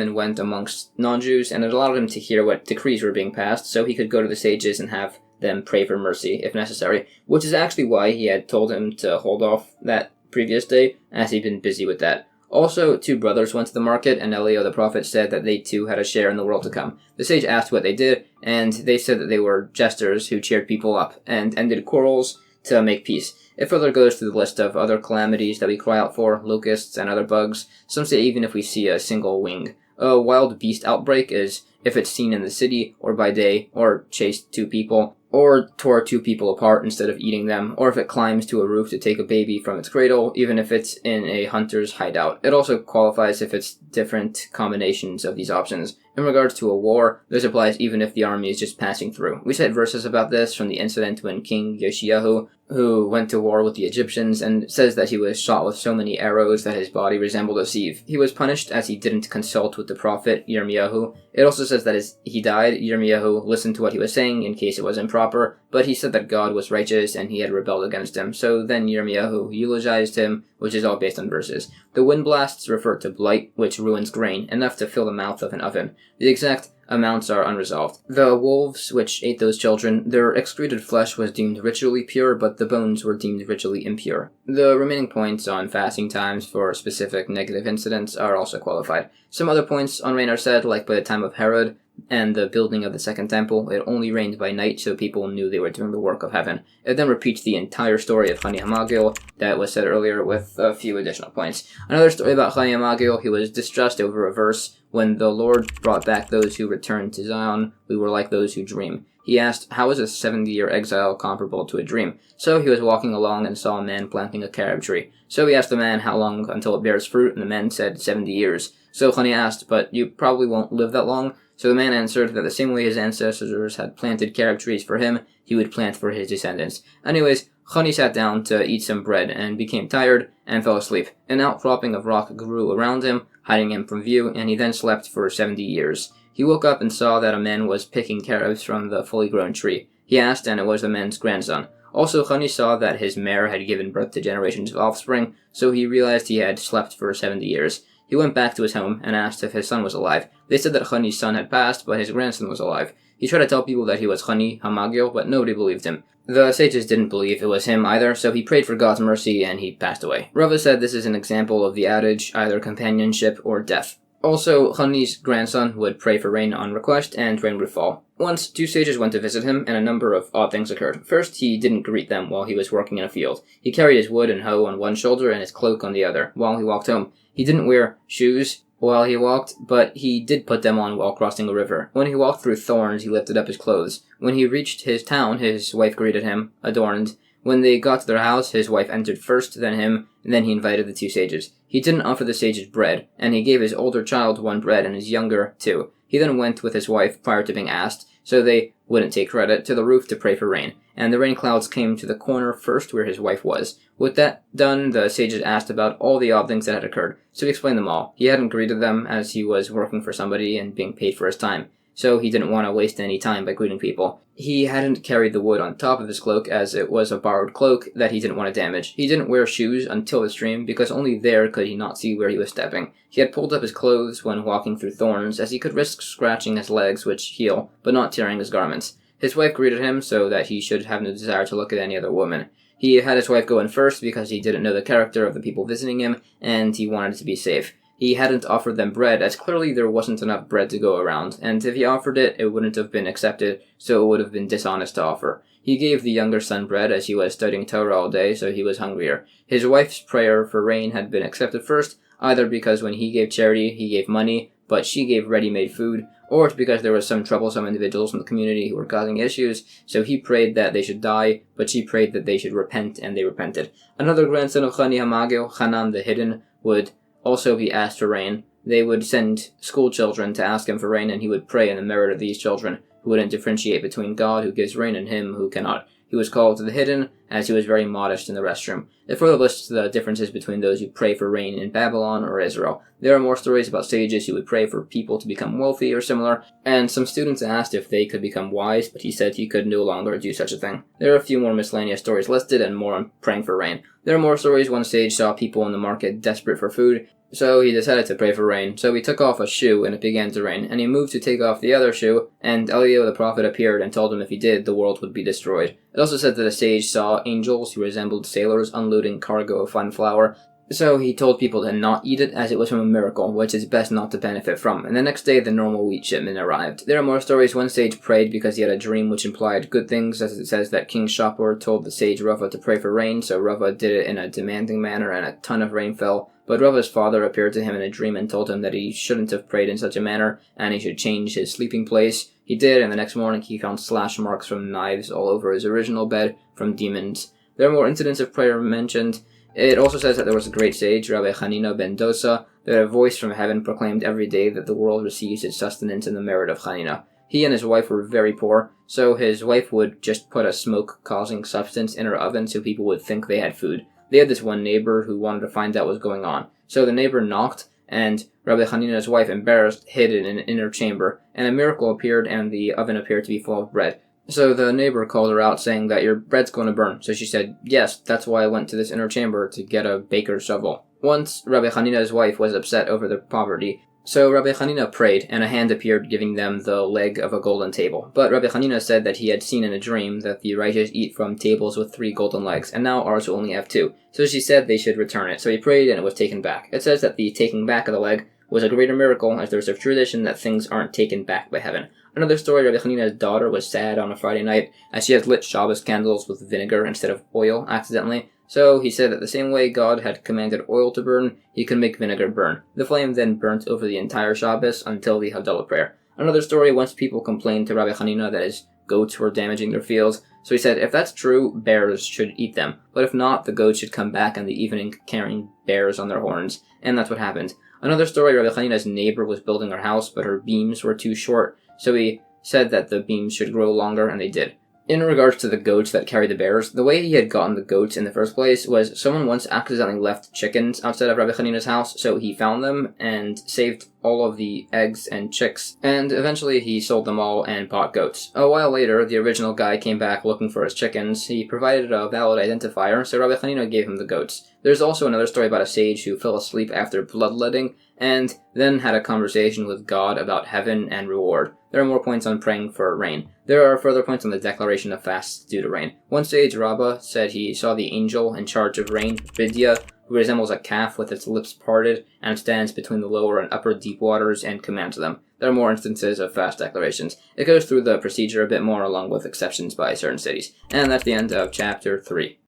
and went amongst non-Jews, and it allowed him to hear what decrees were being passed, so he could go to the sages and have them pray for mercy, if necessary, which is actually why he had told him to hold off that previous day, as he'd been busy with that. Also, two brothers went to the market, and Eliyahu the prophet said that they too had a share in the world to come. The sage asked what they did, and they said that they were jesters who cheered people up, and ended quarrels to make peace. It further goes through the list of other calamities that we cry out for, locusts and other bugs. Some say even if we see a single wing. A wild beast outbreak is if it's seen in the city, or by day, or chased two people, or tore two people apart instead of eating them, or if it climbs to a roof to take a baby from its cradle, even if it's in a hunter's hideout. It also qualifies if it's different combinations of these options. In regards to a war, this applies even if the army is just passing through. We cite verses about this from the incident when King Yoshiyahu, who went to war with the Egyptians, and says that he was shot with so many arrows that his body resembled a sieve. He was punished as he didn't consult with the prophet Yirmiyahu. It also says that as he died, Yirmiyahu listened to what he was saying in case it was improper, but he said that God was righteous and he had rebelled against him. So then Yirmiyahu eulogized him, which is all based on verses. The wind blasts refer to blight, which ruins grain, enough to fill the mouth of an oven. The exact amounts are unresolved. The wolves which ate those children, their excreted flesh was deemed ritually pure, but the bones were deemed ritually impure. The remaining points on fasting times for specific negative incidents are also qualified. Some other points on rain are said, like by the time of Herod and the building of the second temple, it only rained by night so people knew they were doing the work of heaven. It then repeats the entire story of Chani HaMagil that was said earlier with a few additional points. Another story about Chani HaMagil, he was distressed over a verse, when the Lord brought back those who returned to Zion, we were like those who dream. He asked, how is a 70-year exile comparable to a dream? So he was walking along and saw a man planting a carob tree. So he asked the man how long until it bears fruit, and the man said 70 years. So Chani asked, but you probably won't live that long? So the man answered that the same way his ancestors had planted carob trees for him, he would plant for his descendants. Anyways, Chani sat down to eat some bread and became tired and fell asleep. An outcropping of rock grew around him, hiding him from view, and he then slept for 70 years. He woke up and saw that a man was picking carobs from the fully grown tree. He asked, and it was the man's grandson. Also, Chani saw that his mare had given birth to generations of offspring, so he realized he had slept for 70 years. He went back to his home and asked if his son was alive. They said that Chani's son had passed, but his grandson was alive. He tried to tell people that he was Chani HaMagil, but nobody believed him. The sages didn't believe it was him either, so he prayed for God's mercy and he passed away. Rava said this is an example of the adage, either companionship or death. Also, Chani's grandson would pray for rain on request, and rain would fall. Once, two sages went to visit him, and a number of odd things occurred. First, he didn't greet them while he was working in a field. He carried his wood and hoe on one shoulder and his cloak on the other, while he walked home. He didn't wear shoes while he walked, but he did put them on while crossing a river. When he walked through thorns, he lifted up his clothes. When he reached his town, his wife greeted him, adorned. When they got to their house, his wife entered first, then him, and then he invited the two sages. He didn't offer the sages bread, and he gave his older child one bread and his younger two. He then went with his wife, prior to being asked, so they wouldn't take credit, to the roof to pray for rain. And the rain clouds came to the corner first where his wife was. With that done, the sages asked about all the odd things that had occurred, so he explained them all. He hadn't greeted them as he was working for somebody and being paid for his time, so he didn't want to waste any time by greeting people. He hadn't carried the wood on top of his cloak as it was a borrowed cloak that he didn't want to damage. He didn't wear shoes until the stream because only there could he not see where he was stepping. He had pulled up his clothes when walking through thorns as he could risk scratching his legs, which heal, but not tearing his garments. His wife greeted him so that he should have no desire to look at any other woman. He had his wife go in first because he didn't know the character of the people visiting him and he wanted to be safe. He hadn't offered them bread, as clearly there wasn't enough bread to go around, and if he offered it, it wouldn't have been accepted, so it would have been dishonest to offer. He gave the younger son bread as he was studying Torah all day, so he was hungrier. His wife's prayer for rain had been accepted first, either because when he gave charity, he gave money, but she gave ready-made food, or it's because there was some troublesome individuals in the community who were causing issues, so he prayed that they should die, but she prayed that they should repent, and they repented. Another grandson of Chani Hamagil, Hanan the Hidden, would also be asked for rain. They would send school children to ask him for rain, and he would pray in the merit of these children, who wouldn't differentiate between God, who gives rain, and him, who cannot. He was called the Hidden, as he was very modest in the restroom. It further lists the differences between those who pray for rain in Babylon or Israel. There are more stories about sages who would pray for people to become wealthy or similar, and some students asked if they could become wise, but he said he could no longer do such a thing. There are a few more miscellaneous stories listed, and more on praying for rain. There are more stories. One sage saw people in the market desperate for food, so he decided to pray for rain. So he took off a shoe, and it began to rain. And he moved to take off the other shoe, and Eliyahu the prophet appeared and told him if he did, the world would be destroyed. It also said that a sage saw angels who resembled sailors unloading cargo of fine flour. So he told people to not eat it, as it was from a miracle, which is best not to benefit from. And the next day, the normal wheat shipment arrived. There are more stories. One sage prayed because he had a dream which implied good things, as it says that King Shapur told the sage Rava to pray for rain, so Rava did it in a demanding manner, and a ton of rain fell. But Rava's father appeared to him in a dream and told him that he shouldn't have prayed in such a manner, and he should change his sleeping place. He did, and the next morning he found slash marks from knives all over his original bed from demons. There are more incidents of prayer mentioned. It also says that there was a great sage, Rabbi Hanina ben Dosa, that a voice from heaven proclaimed every day that the world receives its sustenance in the merit of Hanina. He and his wife were very poor, so his wife would just put a smoke-causing substance in her oven so people would think they had food. They had this one neighbor who wanted to find out what was going on. So the neighbor knocked, and Rabbi Hanina's wife, embarrassed, hid in an inner chamber, and a miracle appeared, and the oven appeared to be full of bread. So the neighbor called her out, saying that your bread's going to burn. So she said, yes, that's why I went to this inner chamber, to get a baker's shovel. Once, Rabbi Hanina's wife was upset over their poverty, so Rabbi Hanina prayed, and a hand appeared giving them the leg of a golden table. But Rabbi Hanina said that he had seen in a dream that the righteous eat from tables with 3 golden legs, and now ours will only have 2. So she said they should return it. So he prayed, and it was taken back. It says that the taking back of the leg was a greater miracle, as there's a tradition that things aren't taken back by heaven. Another story, Rabbi Hanina's daughter was sad on a Friday night, as she had lit Shabbos candles with vinegar instead of oil accidentally. So he said that the same way God had commanded oil to burn, he could make vinegar burn. The flame then burnt over the entire Shabbos until the Havdalah prayer. Another story, once people complained to Rabbi Hanina that his goats were damaging their fields, so he said if that's true, bears should eat them, but if not, the goats should come back in the evening carrying bears on their horns, and that's what happened. Another story, Rabbi Hanina's neighbor was building her house, but her beams were too short, so he said that the beams should grow longer, and they did. In regards to the goats that carry the bears, the way he had gotten the goats in the first place was someone once accidentally left chickens outside of Rabbi Hanina's house, so he found them and saved all of the eggs and chicks, and eventually he sold them all and bought goats. A while later, the original guy came back looking for his chickens. He provided a valid identifier, so Rabbi Hanina gave him the goats. There's also another story about a sage who fell asleep after bloodletting, and then had a conversation with God about heaven and reward. There are more points on praying for rain. There are further points on the declaration of fasts due to rain. One sage, Rabbah, said he saw the angel in charge of rain, Vidya, who resembles a calf with its lips parted and stands between the lower and upper deep waters and commands them. There are more instances of fast declarations. It goes through the procedure a bit more along with exceptions by certain cities. And that's the end of Chapter 3.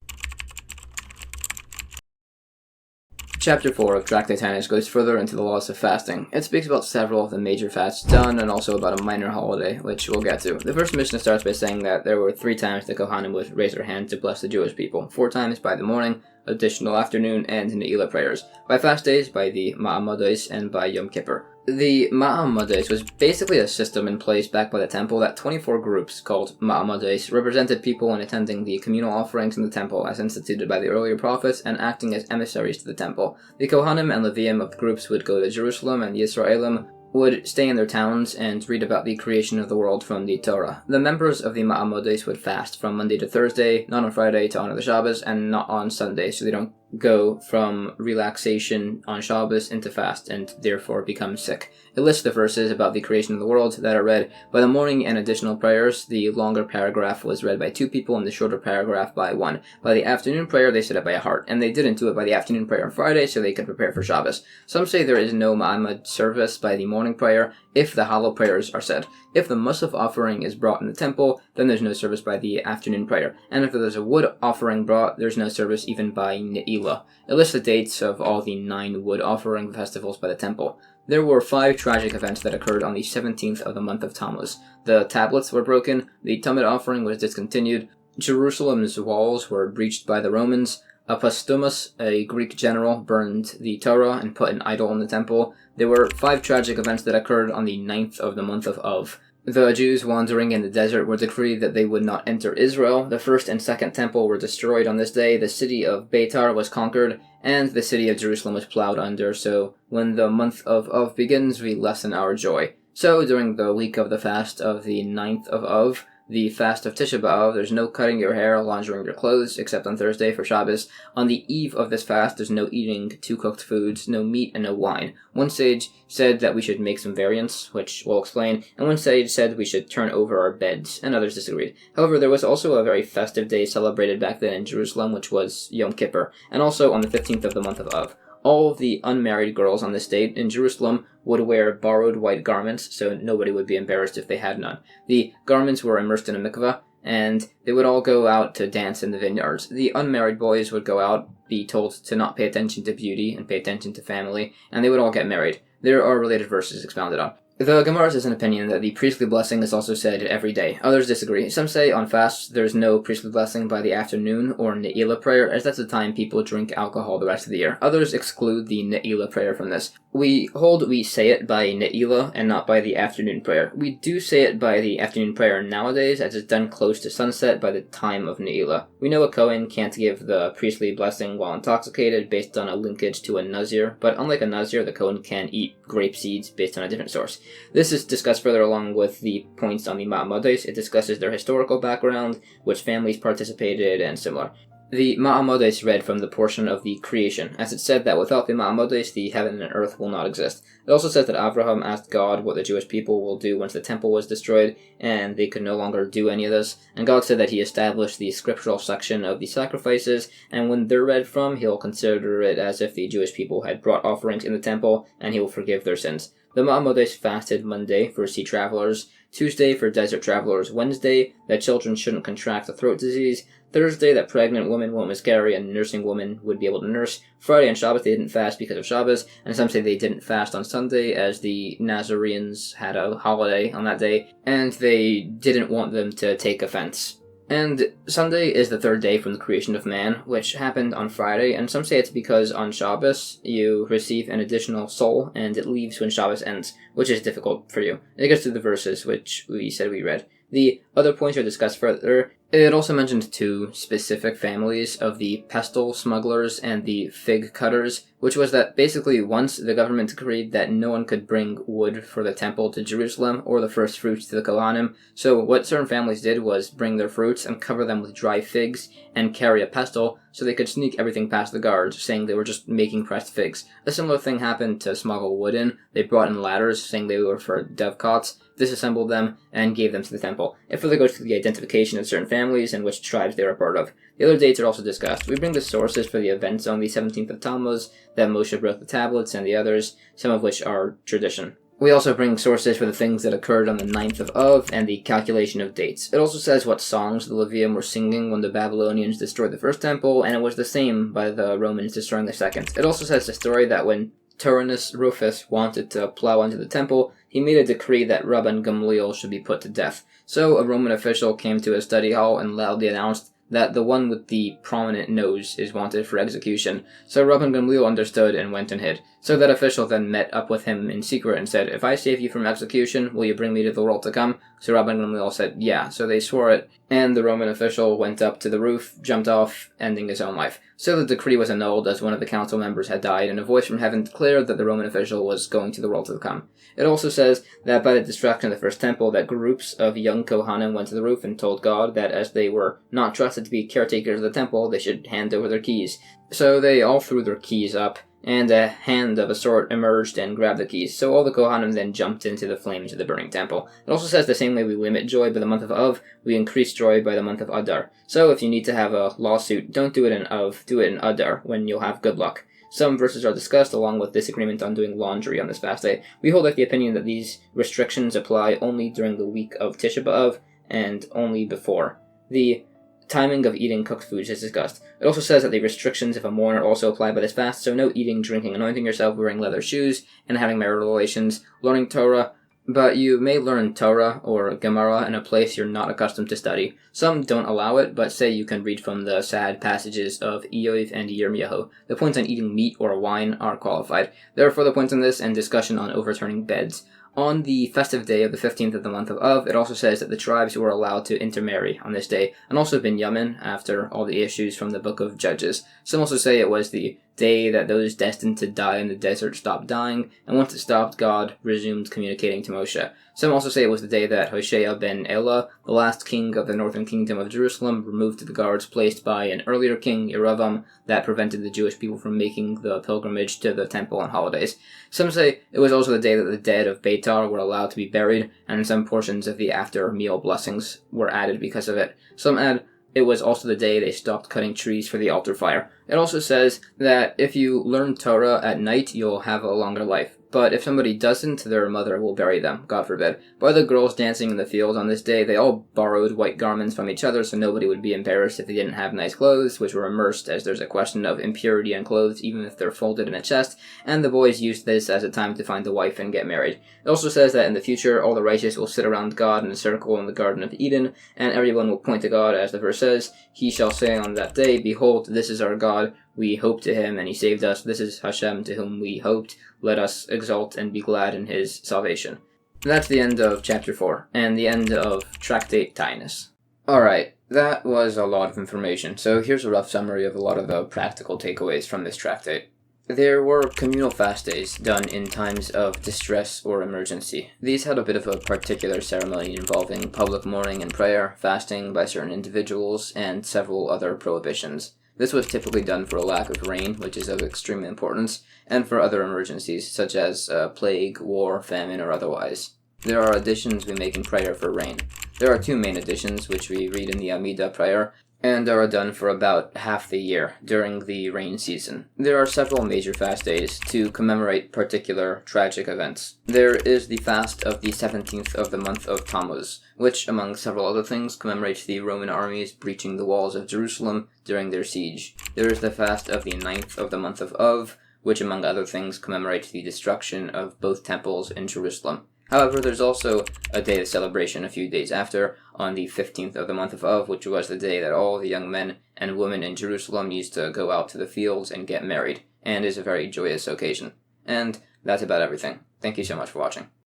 Chapter 4 of Tractate goes further into the laws of fasting. It speaks about several of the major fasts done and also about a minor holiday, which we'll get to. The first Mishnah starts by saying that there were 3 times the Kohanim would raise their hand to bless the Jewish people. 4 times by the morning, additional afternoon, and Ne'ilah prayers. By fast days, by the Ma'amades, and by Yom Kippur. The Ma'amades was basically a system in place back by the temple that 24 groups called Ma'amades represented people in attending the communal offerings in the temple as instituted by the earlier prophets and acting as emissaries to the temple. The Kohanim and Leviim of the groups would go to Jerusalem, and the Yisraelim would stay in their towns and read about the creation of the world from the Torah. The members of the Ma'amades would fast from Monday to Thursday, not on Friday to honor the Shabbos, and not on Sunday, so they don't go from relaxation on Shabbos into fast and therefore become sick. It lists the verses about the creation of the world that are read by the morning and additional prayers. The longer paragraph was read by 2 people and the shorter paragraph by 1. By the afternoon prayer, they said it by a heart, and they didn't do it by the afternoon prayer on Friday so they could prepare for Shabbos. Some say there is no Ma'amad service by the morning prayer if the hollow prayers are said. If the Musaf offering is brought in the temple, then there's no service by the afternoon prayer. And if there's a wood offering brought, there's no service even by Ne'ilah. Ne'ilah. It lists the dates of all the 9 wood offering festivals by the temple. There were 5 tragic events that occurred on the 17th of the month of Tammuz. The tablets were broken, the Talmud offering was discontinued, Jerusalem's walls were breached by the Romans, Apostumus, a Greek general, burned the Torah and put an idol in the temple. There were 5 tragic events that occurred on the 9th of the month of Av. The Jews wandering in the desert were decreed that they would not enter Israel. The first and second temple were destroyed on this day. The city of Beitar was conquered, and the city of Jerusalem was plowed under. So when the month of Av begins, we lessen our joy. So during the week of the fast of the 9th of Av, the fast of Tisha B'Av, there's no cutting your hair, laundering your clothes, except on Thursday for Shabbos. On the eve of this fast, there's no eating 2 cooked foods, no meat, and no wine. One sage said that we should make some variants, which we'll explain, and one sage said we should turn over our beds, and others disagreed. However, there was also a very festive day celebrated back then in Jerusalem, which was Yom Kippur, and also on the 15th of the month of Av. All of the unmarried girls on this date in Jerusalem would wear borrowed white garments, so nobody would be embarrassed if they had none. The garments were immersed in a mikveh, and they would all go out to dance in the vineyards. The unmarried boys would go out, be told to not pay attention to beauty and pay attention to family, and they would all get married. There are related verses expounded on. The Gemara says an opinion that the priestly blessing is also said every day. Others disagree. Some say on fasts there's no priestly blessing by the afternoon or Ne'ilah prayer, as that's the time people drink alcohol the rest of the year. Others exclude the Ne'ilah prayer from this. We hold we say it by Ne'ilah and not by the afternoon prayer. We do say it by the afternoon prayer nowadays, as it's done close to sunset by the time of Ne'ilah. We know a Kohen can't give the priestly blessing while intoxicated based on a linkage to a Nazir, but unlike a Nazir, the Kohen can eat grape seeds based on a different source. This is discussed further along with the points on the Ma'amodes. It discusses their historical background, which families participated, and similar. The Ma'amodes read from the portion of the creation, as it said that without the Ma'amodes, the heaven and earth will not exist. It also says that Abraham asked God what the Jewish people will do once the temple was destroyed, and they could no longer do any of this. And God said that he established the scriptural section of the sacrifices, and when they're read from, he'll consider it as if the Jewish people had brought offerings in the temple, and he will forgive their sins. The Ma'amodes fasted Monday for sea travelers, Tuesday for desert travelers, Wednesday that children shouldn't contract a throat disease, Thursday that pregnant women won't miscarry and nursing women would be able to nurse, Friday and Shabbos they didn't fast because of Shabbos, and some say they didn't fast on Sunday as the Nazarenes had a holiday on that day, and they didn't want them to take offense. And Sunday is the 3rd day from the creation of man, which happened on Friday, and some say it's because on Shabbos you receive an additional soul, and it leaves when Shabbos ends, which is difficult for you. It gets to the verses, which we said we read. The other points are discussed further. It also mentioned 2 specific families of the pestle smugglers and the fig cutters, which was that basically once the government decreed that no one could bring wood for the temple to Jerusalem or the first fruits to the Kohanim, so what certain families did was bring their fruits and cover them with dry figs and carry a pestle so they could sneak everything past the guards, saying they were just making pressed figs. A similar thing happened to smuggle wood in. They brought in ladders, saying they were for dovecots, disassembled them, and gave them to the temple. It further goes to the identification of certain families and which tribes they were a part of. The other dates are also discussed. We bring the sources for the events on the 17th of Tammuz, that Moshe broke the tablets, and the others, some of which are tradition. We also bring sources for the things that occurred on the 9th of Av and the calculation of dates. It also says what songs the Levium were singing when the Babylonians destroyed the first temple, and it was the same by the Romans destroying the second. It also says the story that when Tyrannus Rufus wanted to plow into the temple, he made a decree that Rabban Gamliel should be put to death. So a Roman official came to his study hall and loudly announced that the one with the prominent nose is wanted for execution. So Rabban Gamliel understood and went and hid. So that official then met up with him in secret and said, "If I save you from execution, will you bring me to the world to come?" So Rabban Gamliel said, "Yeah." So they swore it, and the Roman official went up to the roof, jumped off, ending his own life. So the decree was annulled as one of the council members had died, and a voice from heaven declared that the Roman official was going to the world to come. It also says that by the destruction of the first temple, that groups of young Kohanim went to the roof and told God that as they were not trusted to be caretakers of the temple, they should hand over their keys. So they all threw their keys up, and a hand of a sort emerged and grabbed the keys. So all the Kohanim then jumped into the flames of the burning temple. It also says the same way we limit joy by the month of Av, we increase joy by the month of Adar. So if you need to have a lawsuit, don't do it in Av, do it in Adar, when you'll have good luck. Some verses are discussed along with disagreement on doing laundry on this fast day. We hold like the opinion that these restrictions apply only during the week of Tisha B'Av and only before. The timing of eating cooked foods is discussed. It also says that the restrictions of a mourner also apply by this fast, so no eating, drinking, anointing yourself, wearing leather shoes, and having marital relations, learning Torah, but you may learn Torah or Gemara in a place you're not accustomed to study. Some don't allow it, but say you can read from the sad passages of Iyov and Yirmiyahu. The points on eating meat or wine are qualified. There are further points on this and discussion on overturning beds. On the festive day of the 15th of the month of Av, it also says that the tribes were allowed to intermarry on this day, and also Binyamin, after all the issues from the book of Judges. Some also say it was the day that those destined to die in the desert stopped dying, and once it stopped, God resumed communicating to Moshe. Some also say it was the day that Hoshea ben Elah, the last king of the northern kingdom of Jerusalem, removed the guards placed by an earlier king, Yeravam, that prevented the Jewish people from making the pilgrimage to the temple on holidays. Some say it was also the day that the dead of Beitar were allowed to be buried, and some portions of the after-meal blessings were added because of it. Some add it was also the day they stopped cutting trees for the altar fire. It also says that if you learn Torah at night, you'll have a longer life. But if somebody doesn't, their mother will bury them, God forbid. By the girls dancing in the field on this day, they all borrowed white garments from each other so nobody would be embarrassed if they didn't have nice clothes, which were immersed, as there's a question of impurity in clothes, even if they're folded in a chest, and the boys used this as a time to find a wife and get married. It also says that in the future, all the righteous will sit around God in a circle in the Garden of Eden, and everyone will point to God, as the verse says, "He shall say on that day, Behold, this is our God, we hoped to him, and he saved us. This is Hashem, to whom we hoped. Let us exult and be glad in his salvation." That's the end of chapter 4, and the end of Tractate Tainus. Alright, that was a lot of information, so here's a rough summary of a lot of the practical takeaways from this tractate. There were communal fast days done in times of distress or emergency. These had a bit of a particular ceremony involving public mourning and prayer, fasting by certain individuals, and several other prohibitions. This was typically done for a lack of rain, which is of extreme importance, and for other emergencies, such as plague, war, famine, or otherwise. There are additions we make in prayer for rain. There are two main additions, which we read in the Amidah prayer, and are done for about half the year during the rain season. There are several major fast days to commemorate particular tragic events. There is the fast of the 17th of the month of Tammuz, which, among several other things, commemorates the Roman armies breaching the walls of Jerusalem during their siege. There is the fast of the 9th of the month of Av, which, among other things, commemorates the destruction of both temples in Jerusalem. However, there's also a day of celebration a few days after, on the 15th of the month of Av, which was the day that all the young men and women in Jerusalem used to go out to the fields and get married, and is a very joyous occasion. And that's about everything. Thank you so much for watching.